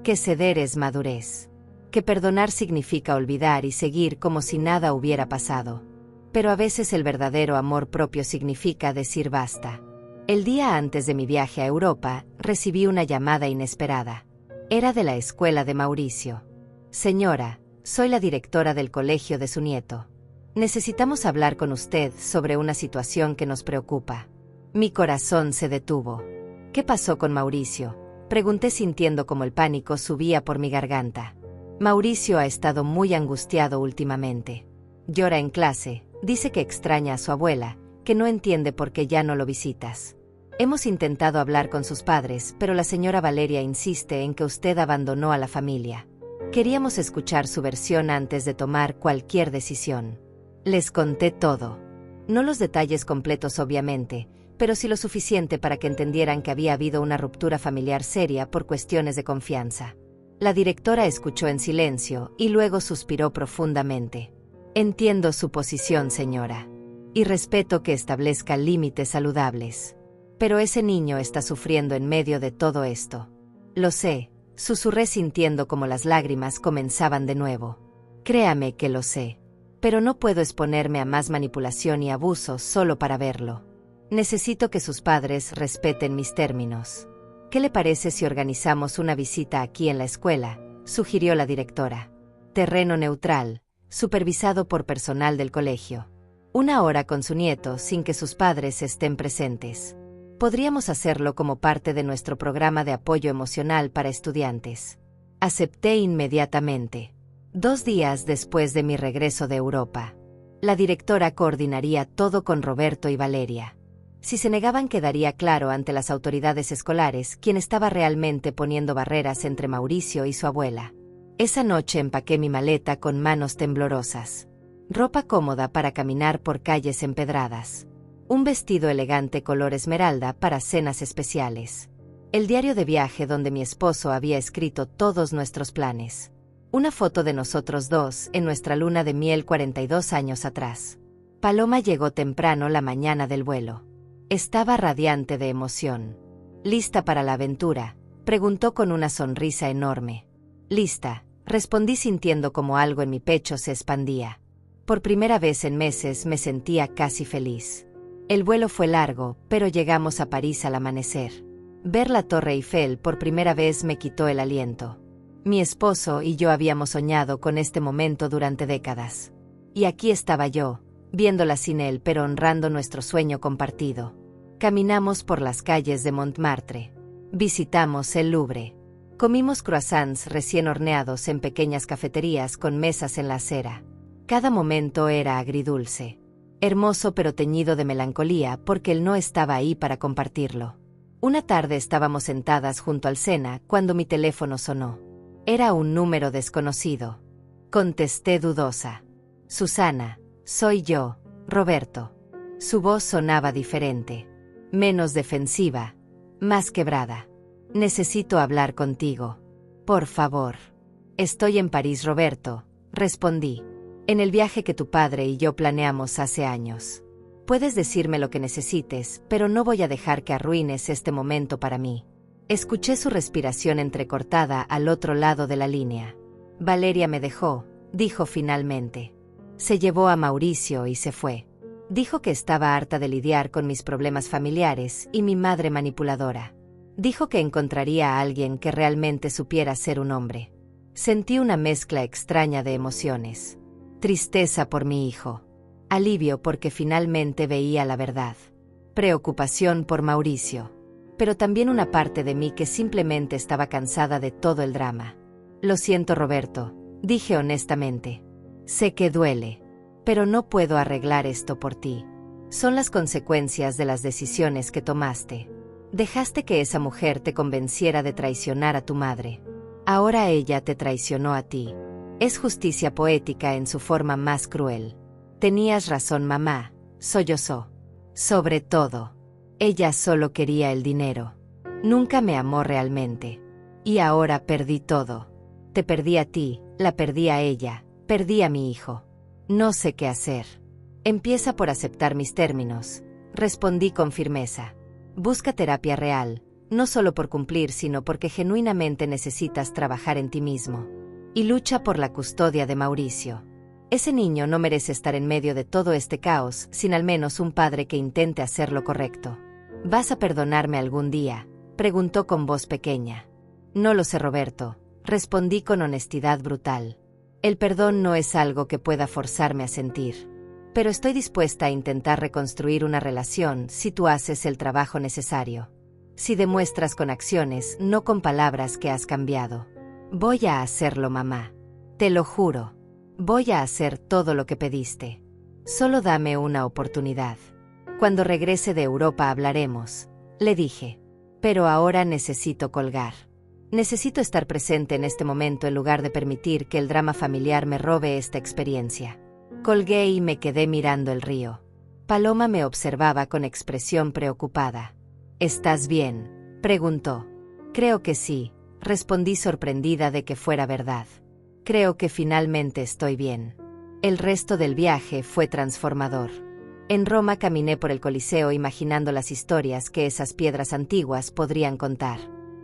que ceder es madurez, que perdonar significa olvidar y seguir como si nada hubiera pasado. Pero a veces el verdadero amor propio significa decir basta. El día antes de mi viaje a Europa, recibí una llamada inesperada. Era de la escuela de Mauricio. Señora, soy la directora del colegio de su nieto. Necesitamos hablar con usted sobre una situación que nos preocupa. Mi corazón se detuvo. ¿Qué pasó con Mauricio?, pregunté sintiendo como el pánico subía por mi garganta. Mauricio ha estado muy angustiado últimamente. Llora en clase, dice que extraña a su abuela, que no entiende por qué ya no lo visitas. Hemos intentado hablar con sus padres, pero la señora Valeria insiste en que usted abandonó a la familia. Queríamos escuchar su versión antes de tomar cualquier decisión. Les conté todo. No los detalles completos obviamente, pero sí lo suficiente para que entendieran que había habido una ruptura familiar seria por cuestiones de confianza. La directora escuchó en silencio y luego suspiró profundamente. Entiendo su posición, señora, y respeto que establezca límites saludables. Pero ese niño está sufriendo en medio de todo esto. Lo sé, susurré sintiendo como las lágrimas comenzaban de nuevo. Créame que lo sé. Pero no puedo exponerme a más manipulación y abuso solo para verlo. Necesito que sus padres respeten mis términos. ¿Qué le parece si organizamos una visita aquí en la escuela, sugirió la directora. Terreno neutral, supervisado por personal del colegio. 1 hora con su nieto sin que sus padres estén presentes. Podríamos hacerlo como parte de nuestro programa de apoyo emocional para estudiantes. Acepté inmediatamente. 2 días después de mi regreso de Europa. La directora coordinaría todo con Roberto y Valeria. Si se negaban, quedaría claro ante las autoridades escolares quién estaba realmente poniendo barreras entre Mauricio y su abuela. Esa noche empaqué mi maleta con manos temblorosas. Ropa cómoda para caminar por calles empedradas. Un vestido elegante color esmeralda para cenas especiales. El diario de viaje donde mi esposo había escrito todos nuestros planes. Una foto de nosotros dos en nuestra luna de miel 42 años atrás. Paloma llegó temprano la mañana del vuelo. Estaba radiante de emoción. ¿Lista para la aventura?, preguntó con una sonrisa enorme. Lista, respondí sintiendo como algo en mi pecho se expandía. Por primera vez en meses me sentía casi feliz. El vuelo fue largo, pero llegamos a París al amanecer. Ver la Torre Eiffel por primera vez me quitó el aliento. Mi esposo y yo habíamos soñado con este momento durante décadas. Y aquí estaba yo, viéndola sin él pero honrando nuestro sueño compartido. Caminamos por las calles de Montmartre. Visitamos el Louvre. Comimos croissants recién horneados en pequeñas cafeterías con mesas en la acera. Cada momento era agridulce. Hermoso pero teñido de melancolía porque él no estaba ahí para compartirlo. Una tarde estábamos sentadas junto al Sena cuando mi teléfono sonó. Era un número desconocido. Contesté dudosa. Susana, soy yo, Roberto. Su voz sonaba diferente. Menos defensiva. Más quebrada. Necesito hablar contigo. Por favor. Estoy en París, Roberto, respondí. En el viaje que tu padre y yo planeamos hace años. Puedes decirme lo que necesites, pero no voy a dejar que arruines este momento para mí. Escuché su respiración entrecortada al otro lado de la línea. Valeria me dejó, dijo finalmente. Se llevó a Mauricio y se fue. Dijo que estaba harta de lidiar con mis problemas familiares y mi madre manipuladora. Dijo que encontraría a alguien que realmente supiera ser un hombre. Sentí una mezcla extraña de emociones. Tristeza por mi hijo. Alivio porque finalmente veía la verdad. Preocupación por Mauricio. Pero también una parte de mí que simplemente estaba cansada de todo el drama. Lo siento, Roberto, dije honestamente. Sé que duele, pero no puedo arreglar esto por ti. Son las consecuencias de las decisiones que tomaste. Dejaste que esa mujer te convenciera de traicionar a tu madre. Ahora ella te traicionó a ti. Es justicia poética en su forma más cruel. Tenías razón, mamá, sollozó. Sobre todo. Ella solo quería el dinero. Nunca me amó realmente. Y ahora perdí todo. Te perdí a ti, la perdí a ella, perdí a mi hijo. No sé qué hacer. Empieza por aceptar mis términos, respondí con firmeza. Busca terapia real, no solo por cumplir, sino porque genuinamente necesitas trabajar en ti mismo. Y lucha por la custodia de Mauricio. Ese niño no merece estar en medio de todo este caos sin al menos un padre que intente hacer lo correcto. ¿Vas a perdonarme algún día?, preguntó con voz pequeña. No lo sé, Roberto, respondí con honestidad brutal. El perdón no es algo que pueda forzarme a sentir. Pero estoy dispuesta a intentar reconstruir una relación si tú haces el trabajo necesario. Si demuestras con acciones, no con palabras, que has cambiado. Voy a hacerlo, mamá. Te lo juro. Voy a hacer todo lo que pediste. Solo dame una oportunidad. Cuando regrese de Europa hablaremos, le dije. Pero ahora necesito colgar. Necesito estar presente en este momento en lugar de permitir que el drama familiar me robe esta experiencia. Colgué y me quedé mirando el río. Paloma me observaba con expresión preocupada. ¿Estás bien?, preguntó. Creo que sí, respondí sorprendida de que fuera verdad. Creo que finalmente estoy bien. El resto del viaje fue transformador. En Roma caminé por el Coliseo imaginando las historias que esas piedras antiguas podrían contar.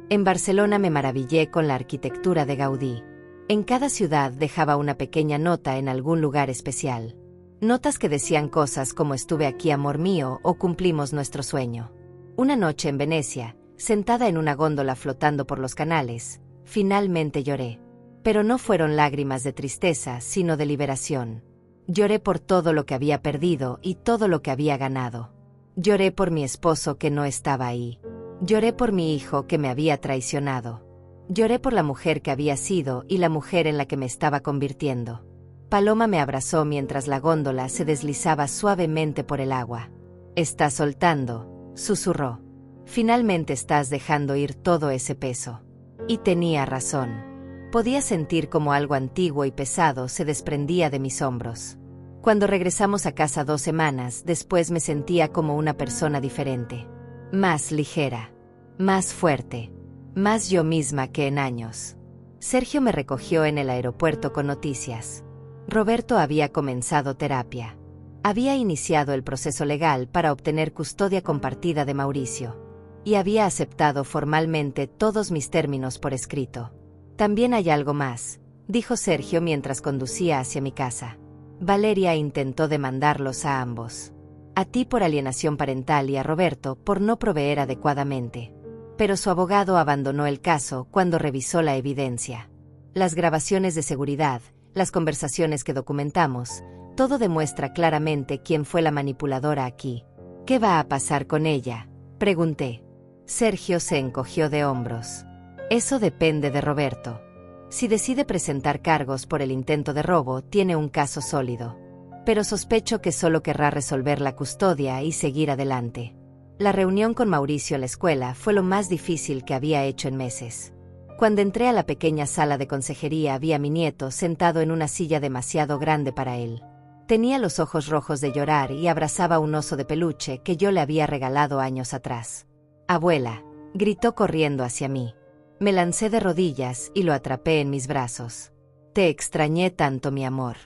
En Barcelona me maravillé con la arquitectura de Gaudí. En cada ciudad dejaba una pequeña nota en algún lugar especial. Notas que decían cosas como estuve aquí, amor mío, o cumplimos nuestro sueño. Una noche en Venecia, sentada en una góndola flotando por los canales, finalmente lloré. Pero no fueron lágrimas de tristeza, sino de liberación. Lloré por todo lo que había perdido y todo lo que había ganado. Lloré por mi esposo que no estaba ahí. Lloré por mi hijo que me había traicionado. Lloré por la mujer que había sido y la mujer en la que me estaba convirtiendo. Paloma me abrazó mientras la góndola se deslizaba suavemente por el agua. «Estás soltando», susurró. «Finalmente estás dejando ir todo ese peso». Y tenía razón. Podía sentir como algo antiguo y pesado se desprendía de mis hombros. Cuando regresamos a casa 2 semanas después me sentía como una persona diferente. Más ligera. Más fuerte. Más yo misma que en años. Sergio me recogió en el aeropuerto con noticias. Roberto había comenzado terapia. Había iniciado el proceso legal para obtener custodia compartida de Mauricio. Y había aceptado formalmente todos mis términos por escrito. «También hay algo más», dijo Sergio mientras conducía hacia mi casa. «Valeria intentó demandarlos a ambos. A ti por alienación parental y a Roberto por no proveer adecuadamente. Pero su abogado abandonó el caso cuando revisó la evidencia. Las grabaciones de seguridad, las conversaciones que documentamos, todo demuestra claramente quién fue la manipuladora aquí». «¿Qué va a pasar con ella?», pregunté. Sergio se encogió de hombros. «Eso depende de Roberto. Si decide presentar cargos por el intento de robo, tiene un caso sólido. Pero sospecho que solo querrá resolver la custodia y seguir adelante». La reunión con Mauricio en la escuela fue lo más difícil que había hecho en meses. Cuando entré a la pequeña sala de consejería vi a mi nieto sentado en una silla demasiado grande para él. Tenía los ojos rojos de llorar y abrazaba un oso de peluche que yo le había regalado años atrás. «Abuela», gritó corriendo hacia mí. Me lancé de rodillas y lo atrapé en mis brazos. «Te extrañé tanto, mi amor.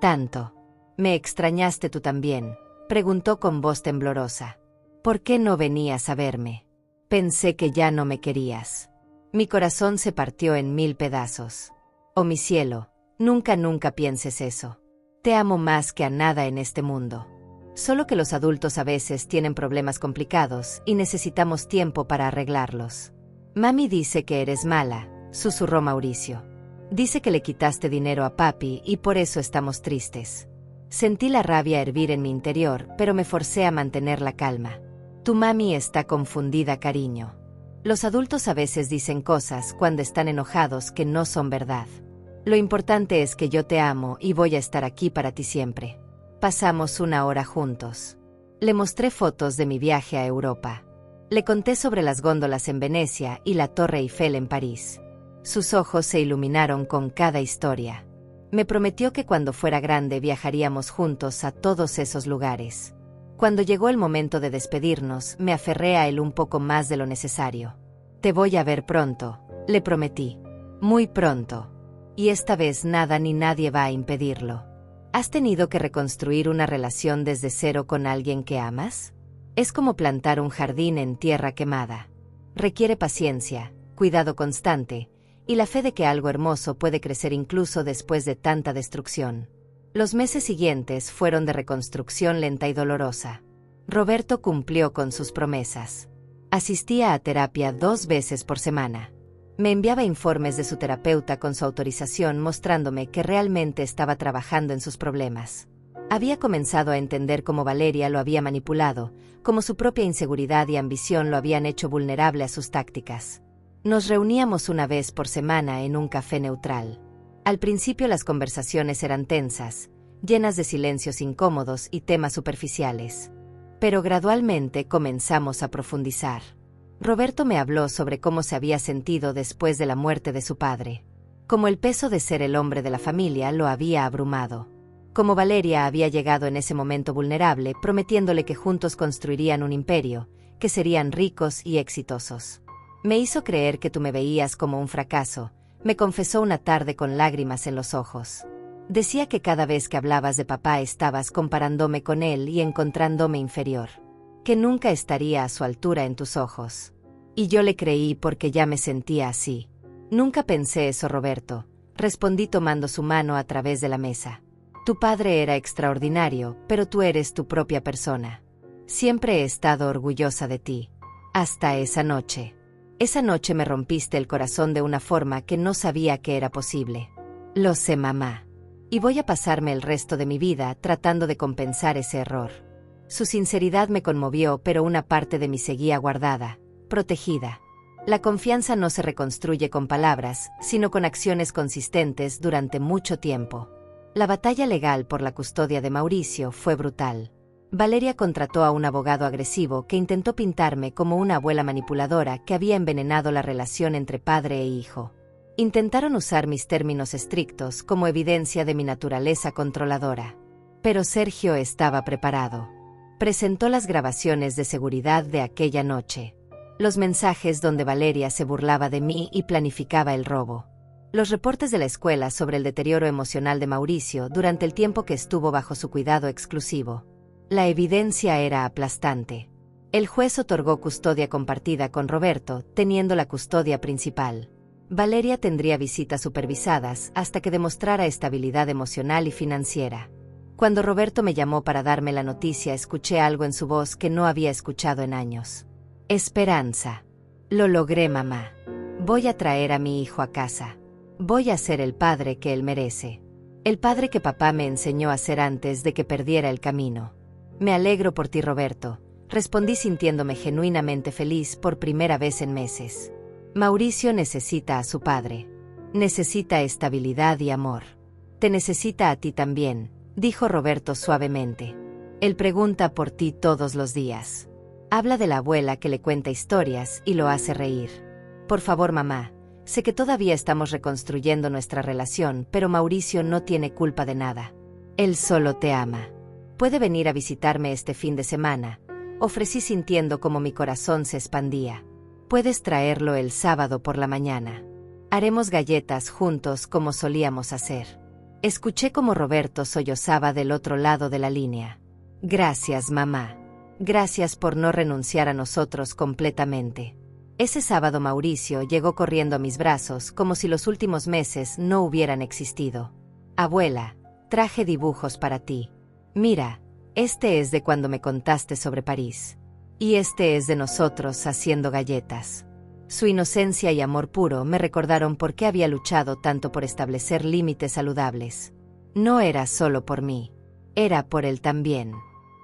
Tanto». «¿Me extrañaste tú también?», preguntó con voz temblorosa. «¿Por qué no venías a verme? Pensé que ya no me querías». Mi corazón se partió en 1000 pedazos. «Oh mi cielo, nunca pienses eso. Te amo más que a nada en este mundo. Solo que los adultos a veces tienen problemas complicados y necesitamos tiempo para arreglarlos». «Mami dice que eres mala», susurró Mauricio. «Dice que le quitaste dinero a papi y por eso estamos tristes». Sentí la rabia hervir en mi interior, pero me forcé a mantener la calma. «Tu mami está confundida, cariño. Los adultos a veces dicen cosas cuando están enojados que no son verdad. Lo importante es que yo te amo y voy a estar aquí para ti siempre». Pasamos 1 hora juntos. Le mostré fotos de mi viaje a Europa. Le conté sobre las góndolas en Venecia y la Torre Eiffel en París. Sus ojos se iluminaron con cada historia. Me prometió que cuando fuera grande viajaríamos juntos a todos esos lugares. Cuando llegó el momento de despedirnos, me aferré a él un poco más de lo necesario. «Te voy a ver pronto», le prometí. «Muy pronto. Y esta vez nada ni nadie va a impedirlo». ¿Has tenido que reconstruir una relación desde cero con alguien que amas? Es como plantar un jardín en tierra quemada. Requiere paciencia, cuidado constante, y la fe de que algo hermoso puede crecer incluso después de tanta destrucción. Los meses siguientes fueron de reconstrucción lenta y dolorosa. Roberto cumplió con sus promesas. Asistía a terapia 2 veces por semana. Me enviaba informes de su terapeuta con su autorización mostrándome que realmente estaba trabajando en sus problemas. Había comenzado a entender cómo Valeria lo había manipulado, cómo su propia inseguridad y ambición lo habían hecho vulnerable a sus tácticas. Nos reuníamos 1 vez por semana en un café neutral. Al principio las conversaciones eran tensas, llenas de silencios incómodos y temas superficiales. Pero gradualmente comenzamos a profundizar. Roberto me habló sobre cómo se había sentido después de la muerte de su padre. Cómo el peso de ser el hombre de la familia lo había abrumado. Cómo Valeria había llegado en ese momento vulnerable, prometiéndole que juntos construirían un imperio, que serían ricos y exitosos. «Me hizo creer que tú me veías como un fracaso», me confesó una tarde con lágrimas en los ojos. «Decía que cada vez que hablabas de papá estabas comparándome con él y encontrándome inferior. Que nunca estaría a su altura en tus ojos». Y yo le creí porque ya me sentía así. «Nunca pensé eso, Roberto», respondí tomando su mano a través de la mesa. «Tu padre era extraordinario, pero tú eres tu propia persona. Siempre he estado orgullosa de ti. Hasta esa noche». Esa noche me rompiste el corazón de una forma que no sabía que era posible. Lo sé, mamá. Y voy a pasarme el resto de mi vida tratando de compensar ese error. Su sinceridad me conmovió, pero una parte de mí seguía guardada, protegida. La confianza no se reconstruye con palabras, sino con acciones consistentes durante mucho tiempo. La batalla legal por la custodia de Mauricio fue brutal. Valeria contrató a un abogado agresivo que intentó pintarme como una abuela manipuladora que había envenenado la relación entre padre e hijo. Intentaron usar mis términos estrictos como evidencia de mi naturaleza controladora. Pero Sergio estaba preparado. Presentó las grabaciones de seguridad de aquella noche. Los mensajes donde Valeria se burlaba de mí y planificaba el robo. Los reportes de la escuela sobre el deterioro emocional de Mauricio durante el tiempo que estuvo bajo su cuidado exclusivo. La evidencia era aplastante. El juez otorgó custodia compartida con Roberto, teniendo la custodia principal. Valeria tendría visitas supervisadas hasta que demostrara estabilidad emocional y financiera. Cuando Roberto me llamó para darme la noticia, escuché algo en su voz que no había escuchado en años. Esperanza. Lo logré, mamá. Voy a traer a mi hijo a casa. Voy a ser el padre que él merece. El padre que papá me enseñó a ser antes de que perdiera el camino. Me alegro por ti, Roberto, respondí sintiéndome genuinamente feliz por primera vez en meses. Mauricio necesita a su padre. Necesita estabilidad y amor. Te necesita a ti también, dijo Roberto suavemente. Él pregunta por ti todos los días. Habla de la abuela que le cuenta historias y lo hace reír. Por favor, mamá, sé que todavía estamos reconstruyendo nuestra relación, pero Mauricio no tiene culpa de nada. Él solo te ama. Puede venir a visitarme este fin de semana, ofrecí sintiendo como mi corazón se expandía. Puedes traerlo el sábado por la mañana. Haremos galletas juntos como solíamos hacer. Escuché como Roberto sollozaba del otro lado de la línea. Gracias, mamá. Gracias por no renunciar a nosotros completamente. Ese sábado Mauricio llegó corriendo a mis brazos como si los últimos meses no hubieran existido. Abuela, traje dibujos para ti. Mira, este es de cuando me contaste sobre París. Y este es de nosotros haciendo galletas. Su inocencia y amor puro me recordaron por qué había luchado tanto por establecer límites saludables. No era solo por mí, era por él también.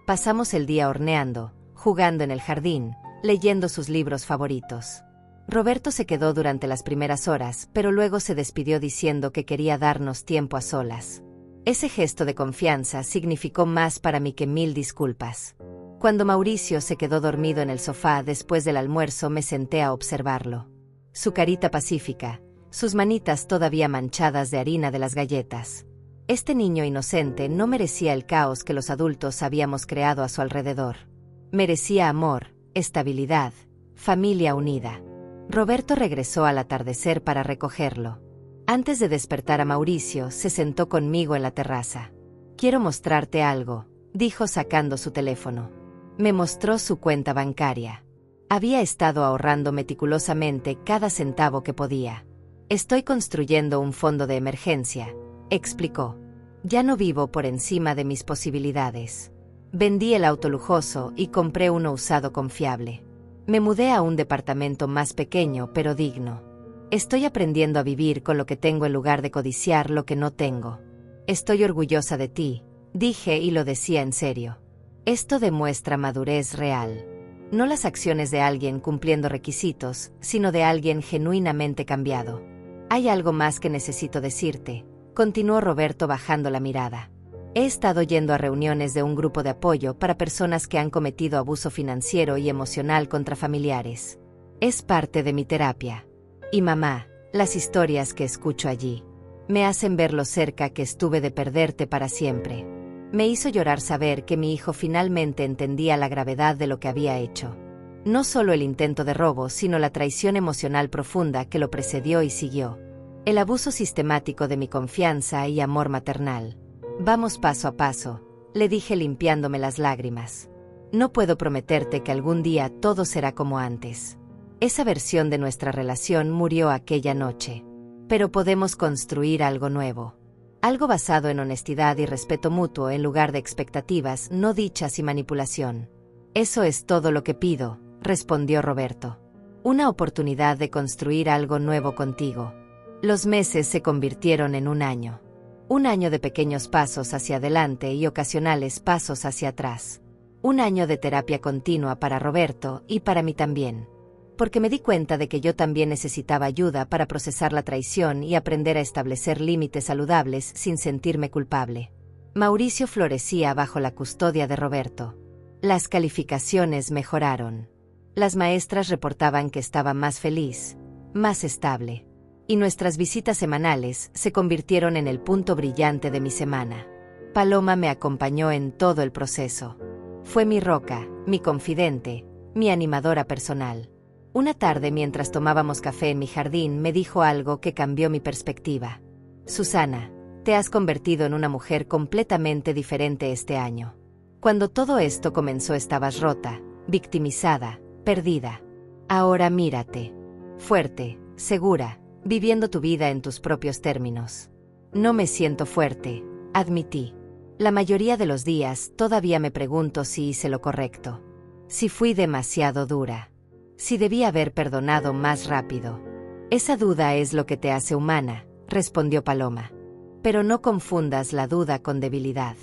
Pasamos el día horneando, jugando en el jardín, leyendo sus libros favoritos. Roberto se quedó durante las primeras horas, pero luego se despidió diciendo que quería darnos tiempo a solas. Ese gesto de confianza significó más para mí que 1000 disculpas. Cuando Mauricio se quedó dormido en el sofá después del almuerzo, me senté a observarlo. Su carita pacífica, sus manitas todavía manchadas de harina de las galletas. Este niño inocente no merecía el caos que los adultos habíamos creado a su alrededor. Merecía amor, estabilidad, familia unida. Roberto regresó al atardecer para recogerlo. Antes de despertar a Mauricio, se sentó conmigo en la terraza. Quiero mostrarte algo, dijo sacando su teléfono. Me mostró su cuenta bancaria. Había estado ahorrando meticulosamente cada centavo que podía. Estoy construyendo un fondo de emergencia, explicó. Ya no vivo por encima de mis posibilidades. Vendí el auto lujoso y compré uno usado confiable. Me mudé a un departamento más pequeño pero digno. Estoy aprendiendo a vivir con lo que tengo en lugar de codiciar lo que no tengo. Estoy orgullosa de ti, dije y lo decía en serio. Esto demuestra madurez real. No las acciones de alguien cumpliendo requisitos, sino de alguien genuinamente cambiado. Hay algo más que necesito decirte, continuó Roberto bajando la mirada. He estado yendo a reuniones de un grupo de apoyo para personas que han cometido abuso financiero y emocional contra familiares. Es parte de mi terapia. Y mamá, las historias que escucho allí me hacen ver lo cerca que estuve de perderte para siempre. Me hizo llorar saber que mi hijo finalmente entendía la gravedad de lo que había hecho. No solo el intento de robo, sino la traición emocional profunda que lo precedió y siguió. El abuso sistemático de mi confianza y amor maternal. Vamos paso a paso, le dije limpiándome las lágrimas. No puedo prometerte que algún día todo será como antes. Esa versión de nuestra relación murió aquella noche. Pero podemos construir algo nuevo. Algo basado en honestidad y respeto mutuo en lugar de expectativas no dichas y manipulación. Eso es todo lo que pido, respondió Roberto. Una oportunidad de construir algo nuevo contigo. Los meses se convirtieron en un año. Un año de pequeños pasos hacia adelante y ocasionales pasos hacia atrás. Un año de terapia continua para Roberto y para mí también. Porque me di cuenta de que yo también necesitaba ayuda para procesar la traición y aprender a establecer límites saludables sin sentirme culpable. Mauricio florecía bajo la custodia de Roberto. Las calificaciones mejoraron. Las maestras reportaban que estaba más feliz, más estable. Y nuestras visitas semanales se convirtieron en el punto brillante de mi semana. Paloma me acompañó en todo el proceso. Fue mi roca, mi confidente, mi animadora personal. Una tarde mientras tomábamos café en mi jardín me dijo algo que cambió mi perspectiva. Susana, te has convertido en una mujer completamente diferente este año. Cuando todo esto comenzó estabas rota, victimizada, perdida. Ahora mírate. Fuerte, segura, viviendo tu vida en tus propios términos. No me siento fuerte, admití. La mayoría de los días todavía me pregunto si hice lo correcto. Si fui demasiado dura. Si debí haber perdonado más rápido. Esa duda es lo que te hace humana, respondió Paloma. Pero no confundas la duda con debilidad.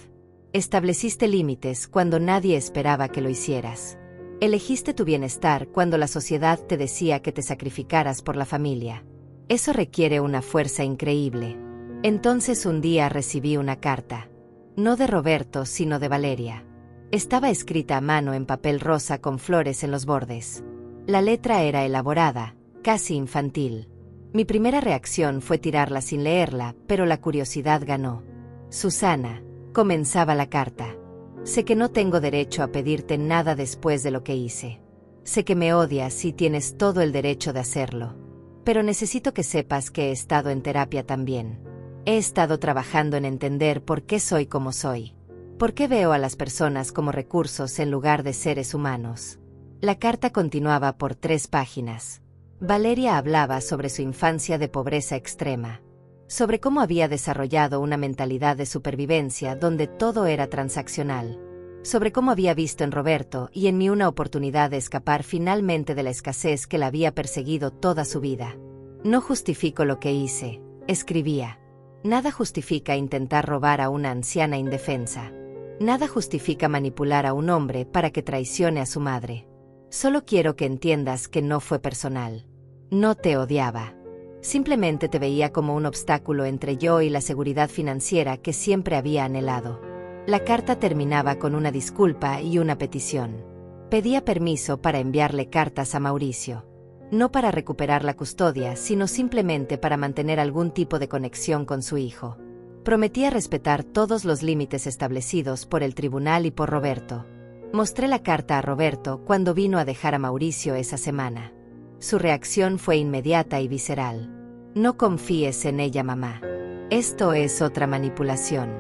Estableciste límites cuando nadie esperaba que lo hicieras. Elegiste tu bienestar cuando la sociedad te decía que te sacrificaras por la familia. Eso requiere una fuerza increíble. Entonces un día recibí una carta. No de Roberto, sino de Valeria. Estaba escrita a mano en papel rosa con flores en los bordes. La letra era elaborada, casi infantil. Mi primera reacción fue tirarla sin leerla, pero la curiosidad ganó. Susana, comenzaba la carta. Sé que no tengo derecho a pedirte nada después de lo que hice. Sé que me odias y tienes todo el derecho de hacerlo. Pero necesito que sepas que he estado en terapia también. He estado trabajando en entender por qué soy como soy. Por qué veo a las personas como recursos en lugar de seres humanos. La carta continuaba por 3 páginas. Valeria hablaba sobre su infancia de pobreza extrema. Sobre cómo había desarrollado una mentalidad de supervivencia donde todo era transaccional. Sobre cómo había visto en Roberto y en mí una oportunidad de escapar finalmente de la escasez que la había perseguido toda su vida. No justifico lo que hice, escribía. Nada justifica intentar robar a una anciana indefensa. Nada justifica manipular a un hombre para que traicione a su madre. Solo quiero que entiendas que no fue personal. No te odiaba. Simplemente te veía como un obstáculo entre yo y la seguridad financiera que siempre había anhelado. La carta terminaba con una disculpa y una petición. Pedía permiso para enviarle cartas a Mauricio. No para recuperar la custodia, sino simplemente para mantener algún tipo de conexión con su hijo. Prometía respetar todos los límites establecidos por el tribunal y por Roberto. Mostré la carta a Roberto cuando vino a dejar a Mauricio esa semana. Su reacción fue inmediata y visceral. No confíes en ella, mamá. Esto es otra manipulación.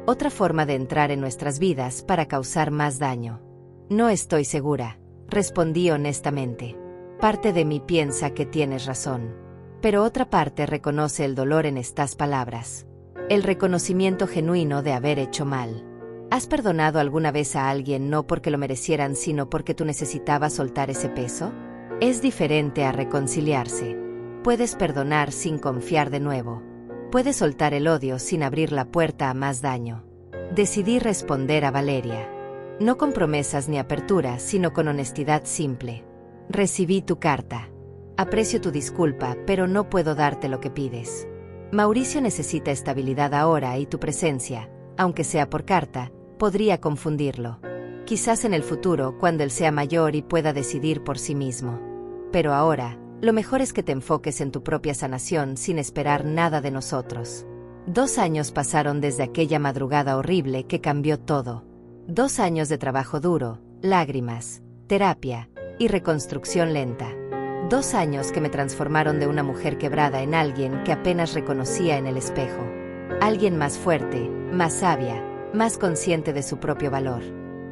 Otra forma de entrar en nuestras vidas para causar más daño. No estoy segura, respondí honestamente. Parte de mí piensa que tienes razón. Pero otra parte reconoce el dolor en estas palabras. El reconocimiento genuino de haber hecho mal. ¿Has perdonado alguna vez a alguien no porque lo merecieran, sino porque tú necesitabas soltar ese peso? Es diferente a reconciliarse. Puedes perdonar sin confiar de nuevo. Puedes soltar el odio sin abrir la puerta a más daño. Decidí responder a Valeria. No con promesas ni apertura, sino con honestidad simple. Recibí tu carta. Aprecio tu disculpa, pero no puedo darte lo que pides. Mauricio necesita estabilidad ahora y tu presencia, aunque sea por carta, podría confundirlo. Quizás en el futuro, cuando él sea mayor y pueda decidir por sí mismo. Pero ahora, lo mejor es que te enfoques en tu propia sanación sin esperar nada de nosotros. 2 años pasaron desde aquella madrugada horrible que cambió todo. 2 años de trabajo duro, lágrimas, terapia y reconstrucción lenta. 2 años que me transformaron de una mujer quebrada en alguien que apenas reconocía en el espejo. Alguien más fuerte, más sabia, más consciente de su propio valor.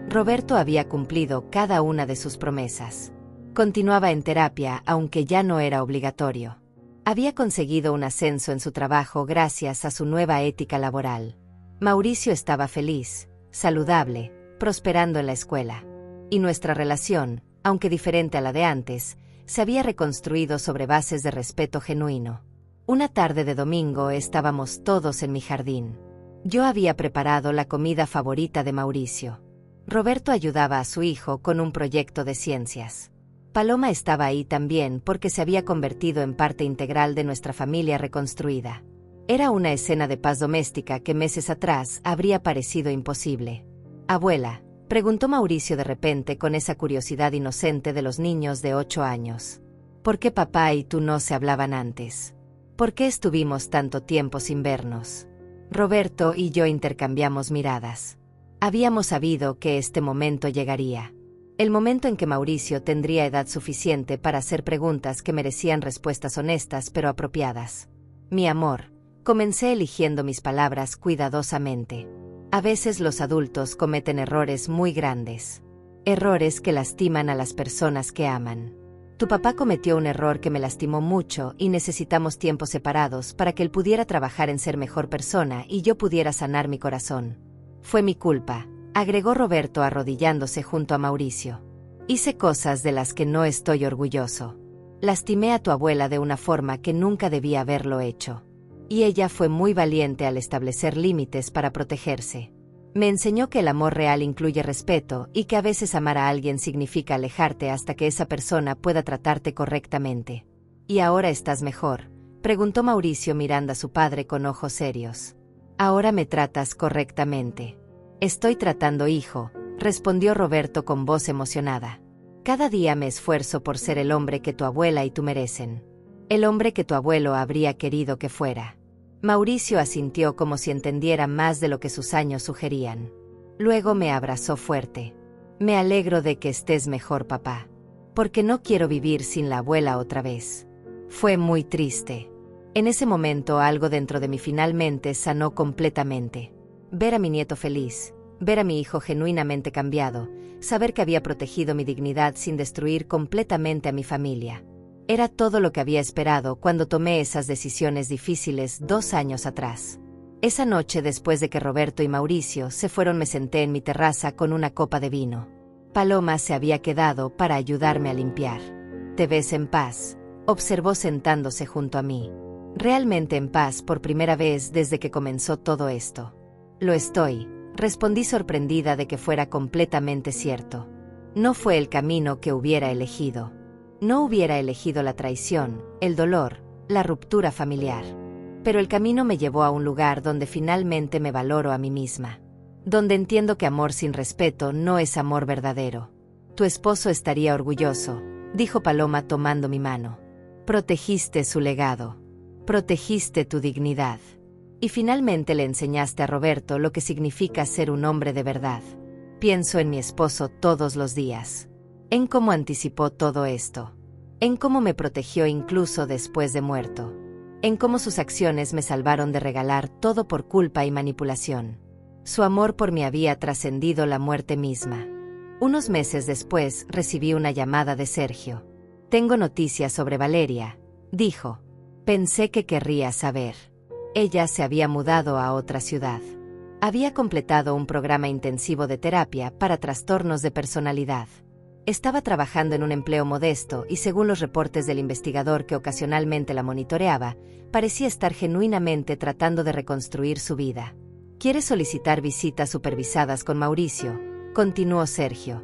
Roberto había cumplido cada una de sus promesas. Continuaba en terapia, aunque ya no era obligatorio. Había conseguido un ascenso en su trabajo gracias a su nueva ética laboral. Mauricio estaba feliz, saludable, prosperando en la escuela. Y nuestra relación, aunque diferente a la de antes, se había reconstruido sobre bases de respeto genuino. Una tarde de domingo estábamos todos en mi jardín. Yo había preparado la comida favorita de Mauricio. Roberto ayudaba a su hijo con un proyecto de ciencias. Paloma estaba ahí también porque se había convertido en parte integral de nuestra familia reconstruida. Era una escena de paz doméstica que meses atrás habría parecido imposible. «Abuela», preguntó Mauricio de repente con esa curiosidad inocente de los niños de 8 años. «¿Por qué papá y tú no se hablaban antes? ¿Por qué estuvimos tanto tiempo sin vernos?» Roberto y yo intercambiamos miradas. Habíamos sabido que este momento llegaría. El momento en que Mauricio tendría edad suficiente para hacer preguntas que merecían respuestas honestas pero apropiadas. «Mi amor», comencé eligiendo mis palabras cuidadosamente. A veces los adultos cometen errores muy grandes. Errores que lastiman a las personas que aman. Tu papá cometió un error que me lastimó mucho y necesitamos tiempos separados para que él pudiera trabajar en ser mejor persona y yo pudiera sanar mi corazón. Fue mi culpa, agregó Roberto arrodillándose junto a Mauricio. Hice cosas de las que no estoy orgulloso. Lastimé a tu abuela de una forma que nunca debía haberlo hecho. Y ella fue muy valiente al establecer límites para protegerse. Me enseñó que el amor real incluye respeto y que a veces amar a alguien significa alejarte hasta que esa persona pueda tratarte correctamente. ¿Y ahora estás mejor?, preguntó Mauricio mirando a su padre con ojos serios. «Ahora me tratas correctamente». «Estoy tratando, hijo», respondió Roberto con voz emocionada. «Cada día me esfuerzo por ser el hombre que tu abuela y tú merecen. El hombre que tu abuelo habría querido que fuera». Mauricio asintió como si entendiera más de lo que sus años sugerían. Luego me abrazó fuerte. «Me alegro de que estés mejor, papá. Porque no quiero vivir sin la abuela otra vez». Fue muy triste. En ese momento algo dentro de mí finalmente sanó completamente. Ver a mi nieto feliz, ver a mi hijo genuinamente cambiado, saber que había protegido mi dignidad sin destruir completamente a mi familia. Era todo lo que había esperado cuando tomé esas decisiones difíciles 2 años atrás. Esa noche, después de que Roberto y Mauricio se fueron, me senté en mi terraza con una copa de vino. Paloma se había quedado para ayudarme a limpiar. «Te ves en paz», observó sentándose junto a mí. «Realmente en paz por primera vez desde que comenzó todo esto». «Lo estoy», respondí sorprendida de que fuera completamente cierto. No fue el camino que hubiera elegido. No hubiera elegido la traición, el dolor, la ruptura familiar. Pero el camino me llevó a un lugar donde finalmente me valoro a mí misma. Donde entiendo que amor sin respeto no es amor verdadero. «Tu esposo estaría orgulloso», dijo Paloma tomando mi mano. «Protegiste su legado. Protegiste tu dignidad. Y finalmente le enseñaste a Roberto lo que significa ser un hombre de verdad». Pienso en mi esposo todos los días. En cómo anticipó todo esto. En cómo me protegió incluso después de muerto. En cómo sus acciones me salvaron de regalar todo por culpa y manipulación. Su amor por mí había trascendido la muerte misma. Unos meses después recibí una llamada de Sergio. «Tengo noticias sobre Valeria», dijo. «Pensé que querrías saber». Ella se había mudado a otra ciudad. Había completado un programa intensivo de terapia para trastornos de personalidad. Estaba trabajando en un empleo modesto y, según los reportes del investigador que ocasionalmente la monitoreaba, parecía estar genuinamente tratando de reconstruir su vida. «¿Quieres solicitar visitas supervisadas con Mauricio?», continuó Sergio.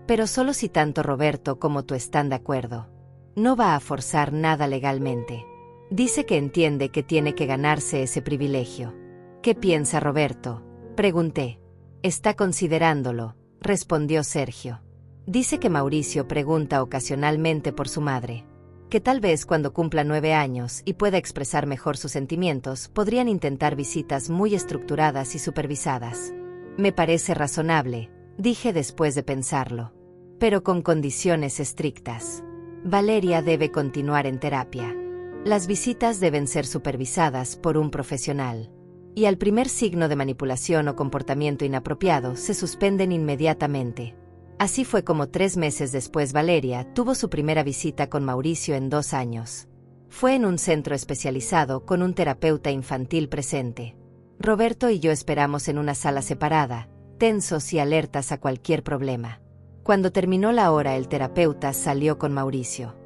«Pero solo si tanto Roberto como tú están de acuerdo. No va a forzar nada legalmente. Dice que entiende que tiene que ganarse ese privilegio». «¿Qué piensa Roberto?», pregunté. «Está considerándolo», respondió Sergio. «Dice que Mauricio pregunta ocasionalmente por su madre. Que tal vez cuando cumpla 9 años y pueda expresar mejor sus sentimientos, podrían intentar visitas muy estructuradas y supervisadas». «Me parece razonable», dije después de pensarlo. «Pero con condiciones estrictas. Valeria debe continuar en terapia. Las visitas deben ser supervisadas por un profesional. Y al primer signo de manipulación o comportamiento inapropiado se suspenden inmediatamente». Así fue como 3 meses después Valeria tuvo su primera visita con Mauricio en 2 años. Fue en un centro especializado con un terapeuta infantil presente. Roberto y yo esperamos en una sala separada, tensos y alertas a cualquier problema. Cuando terminó la hora, el terapeuta salió con Mauricio.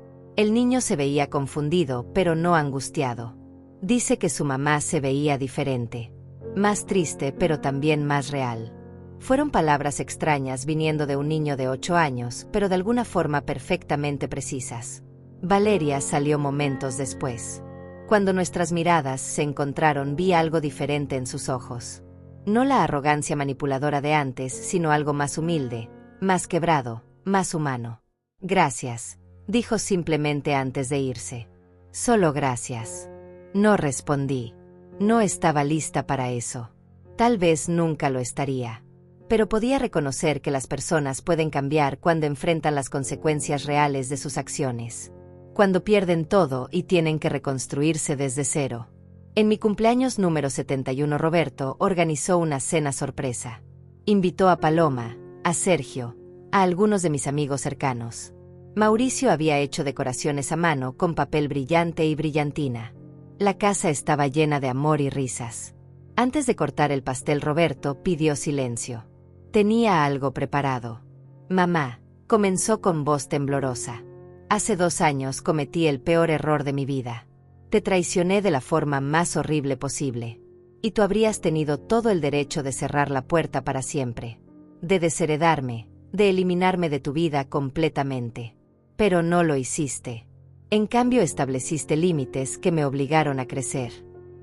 El niño se veía confundido, pero no angustiado. Dice que su mamá se veía diferente. Más triste, pero también más real. Fueron palabras extrañas viniendo de un niño de 8 años, pero de alguna forma perfectamente precisas. Valeria salió momentos después. Cuando nuestras miradas se encontraron, vi algo diferente en sus ojos. No la arrogancia manipuladora de antes, sino algo más humilde, más quebrado, más humano. Gracias, dijo simplemente antes de irse. Solo gracias. No respondí. No estaba lista para eso. Tal vez nunca lo estaría. Pero podía reconocer que las personas pueden cambiar cuando enfrentan las consecuencias reales de sus acciones. Cuando pierden todo y tienen que reconstruirse desde cero. En mi cumpleaños número 71, Roberto organizó una cena sorpresa. Invitó a Paloma, a Sergio, a algunos de mis amigos cercanos. Mauricio había hecho decoraciones a mano con papel brillante y brillantina. La casa estaba llena de amor y risas. Antes de cortar el pastel, Roberto pidió silencio. Tenía algo preparado. Mamá, comenzó con voz temblorosa. Hace 2 años cometí el peor error de mi vida. Te traicioné de la forma más horrible posible. Y tú habrías tenido todo el derecho de cerrar la puerta para siempre. De desheredarme, de eliminarme de tu vida completamente. Pero no lo hiciste. En cambio, estableciste límites que me obligaron a crecer.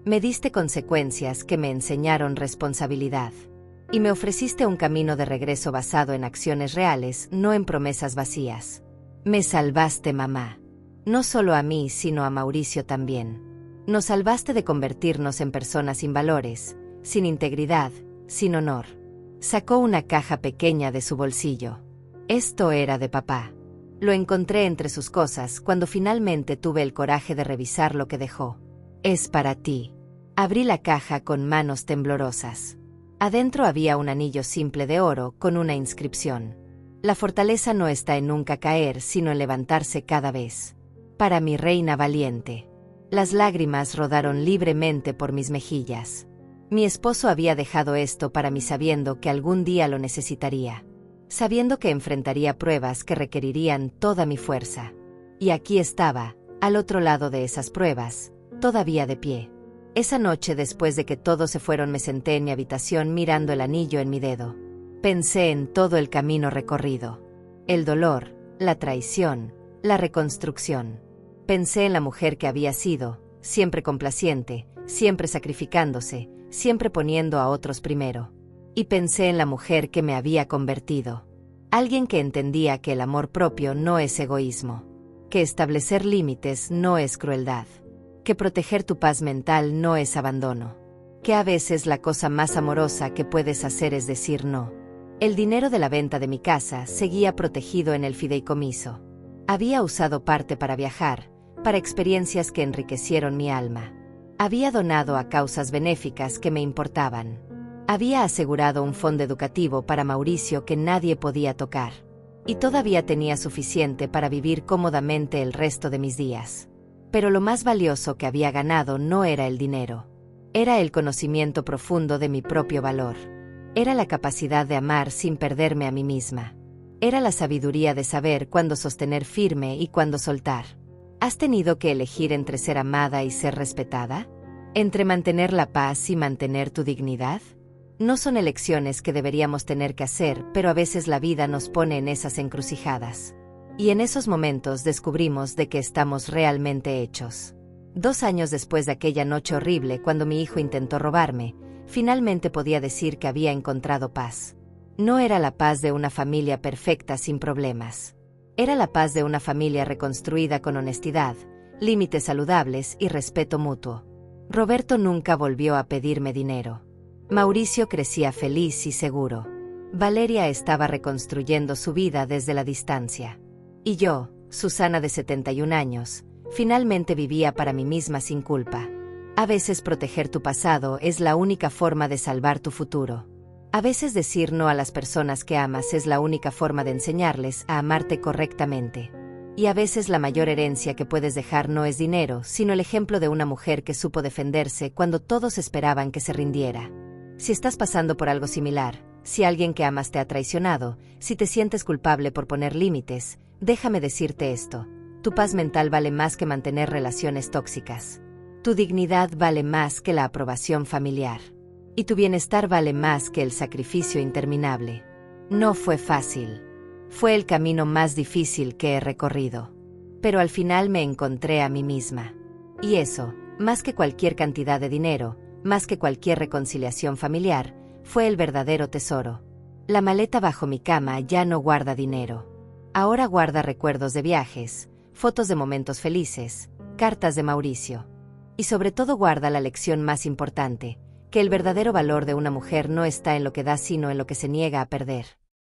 Me diste consecuencias que me enseñaron responsabilidad. Y me ofreciste un camino de regreso basado en acciones reales, no en promesas vacías. Me salvaste, mamá. No solo a mí, sino a Mauricio también. Nos salvaste de convertirnos en personas sin valores, sin integridad, sin honor. Sacó una caja pequeña de su bolsillo. Esto era de papá. Lo encontré entre sus cosas cuando finalmente tuve el coraje de revisar lo que dejó. Es para ti. Abrí la caja con manos temblorosas. Adentro había un anillo simple de oro con una inscripción. La fortaleza no está en nunca caer, sino en levantarse cada vez. Para mi reina valiente. Las lágrimas rodaron libremente por mis mejillas. Mi esposo había dejado esto para mí sabiendo que algún día lo necesitaría. Sabiendo que enfrentaría pruebas que requerirían toda mi fuerza. Y aquí estaba, al otro lado de esas pruebas, todavía de pie. Esa noche, después de que todos se fueron, me senté en mi habitación mirando el anillo en mi dedo. Pensé en todo el camino recorrido. El dolor, la traición, la reconstrucción. Pensé en la mujer que había sido, siempre complaciente, siempre sacrificándose, siempre poniendo a otros primero. Y pensé en la mujer que me había convertido. Alguien que entendía que el amor propio no es egoísmo. Que establecer límites no es crueldad. Que proteger tu paz mental no es abandono. Que a veces la cosa más amorosa que puedes hacer es decir no. El dinero de la venta de mi casa seguía protegido en el fideicomiso. Había usado parte para viajar, para experiencias que enriquecieron mi alma. Había donado a causas benéficas que me importaban. Había asegurado un fondo educativo para Mauricio que nadie podía tocar. Y todavía tenía suficiente para vivir cómodamente el resto de mis días. Pero lo más valioso que había ganado no era el dinero. Era el conocimiento profundo de mi propio valor. Era la capacidad de amar sin perderme a mí misma. Era la sabiduría de saber cuándo sostener firme y cuándo soltar. ¿Has tenido que elegir entre ser amada y ser respetada? ¿Entre mantener la paz y mantener tu dignidad? No son elecciones que deberíamos tener que hacer, pero a veces la vida nos pone en esas encrucijadas. Y en esos momentos descubrimos de qué estamos realmente hechos. 2 años después de aquella noche horrible, cuando mi hijo intentó robarme, finalmente podía decir que había encontrado paz. No era la paz de una familia perfecta sin problemas. Era la paz de una familia reconstruida con honestidad, límites saludables y respeto mutuo. Roberto nunca volvió a pedirme dinero. Mauricio crecía feliz y seguro. Valeria estaba reconstruyendo su vida desde la distancia. Y yo, Susana de 71 años, finalmente vivía para mí misma sin culpa. A veces proteger tu pasado es la única forma de salvar tu futuro. A veces decir no a las personas que amas es la única forma de enseñarles a amarte correctamente. Y a veces la mayor herencia que puedes dejar no es dinero, sino el ejemplo de una mujer que supo defenderse cuando todos esperaban que se rindiera. Si estás pasando por algo similar, si alguien que amas te ha traicionado, si te sientes culpable por poner límites, déjame decirte esto. Tu paz mental vale más que mantener relaciones tóxicas. Tu dignidad vale más que la aprobación familiar. Y tu bienestar vale más que el sacrificio interminable. No fue fácil. Fue el camino más difícil que he recorrido. Pero al final me encontré a mí misma. Y eso, más que cualquier cantidad de dinero, más que cualquier reconciliación familiar, fue el verdadero tesoro. La maleta bajo mi cama ya no guarda dinero. Ahora guarda recuerdos de viajes, fotos de momentos felices, cartas de Mauricio. Y sobre todo guarda la lección más importante, que el verdadero valor de una mujer no está en lo que da sino en lo que se niega a perder.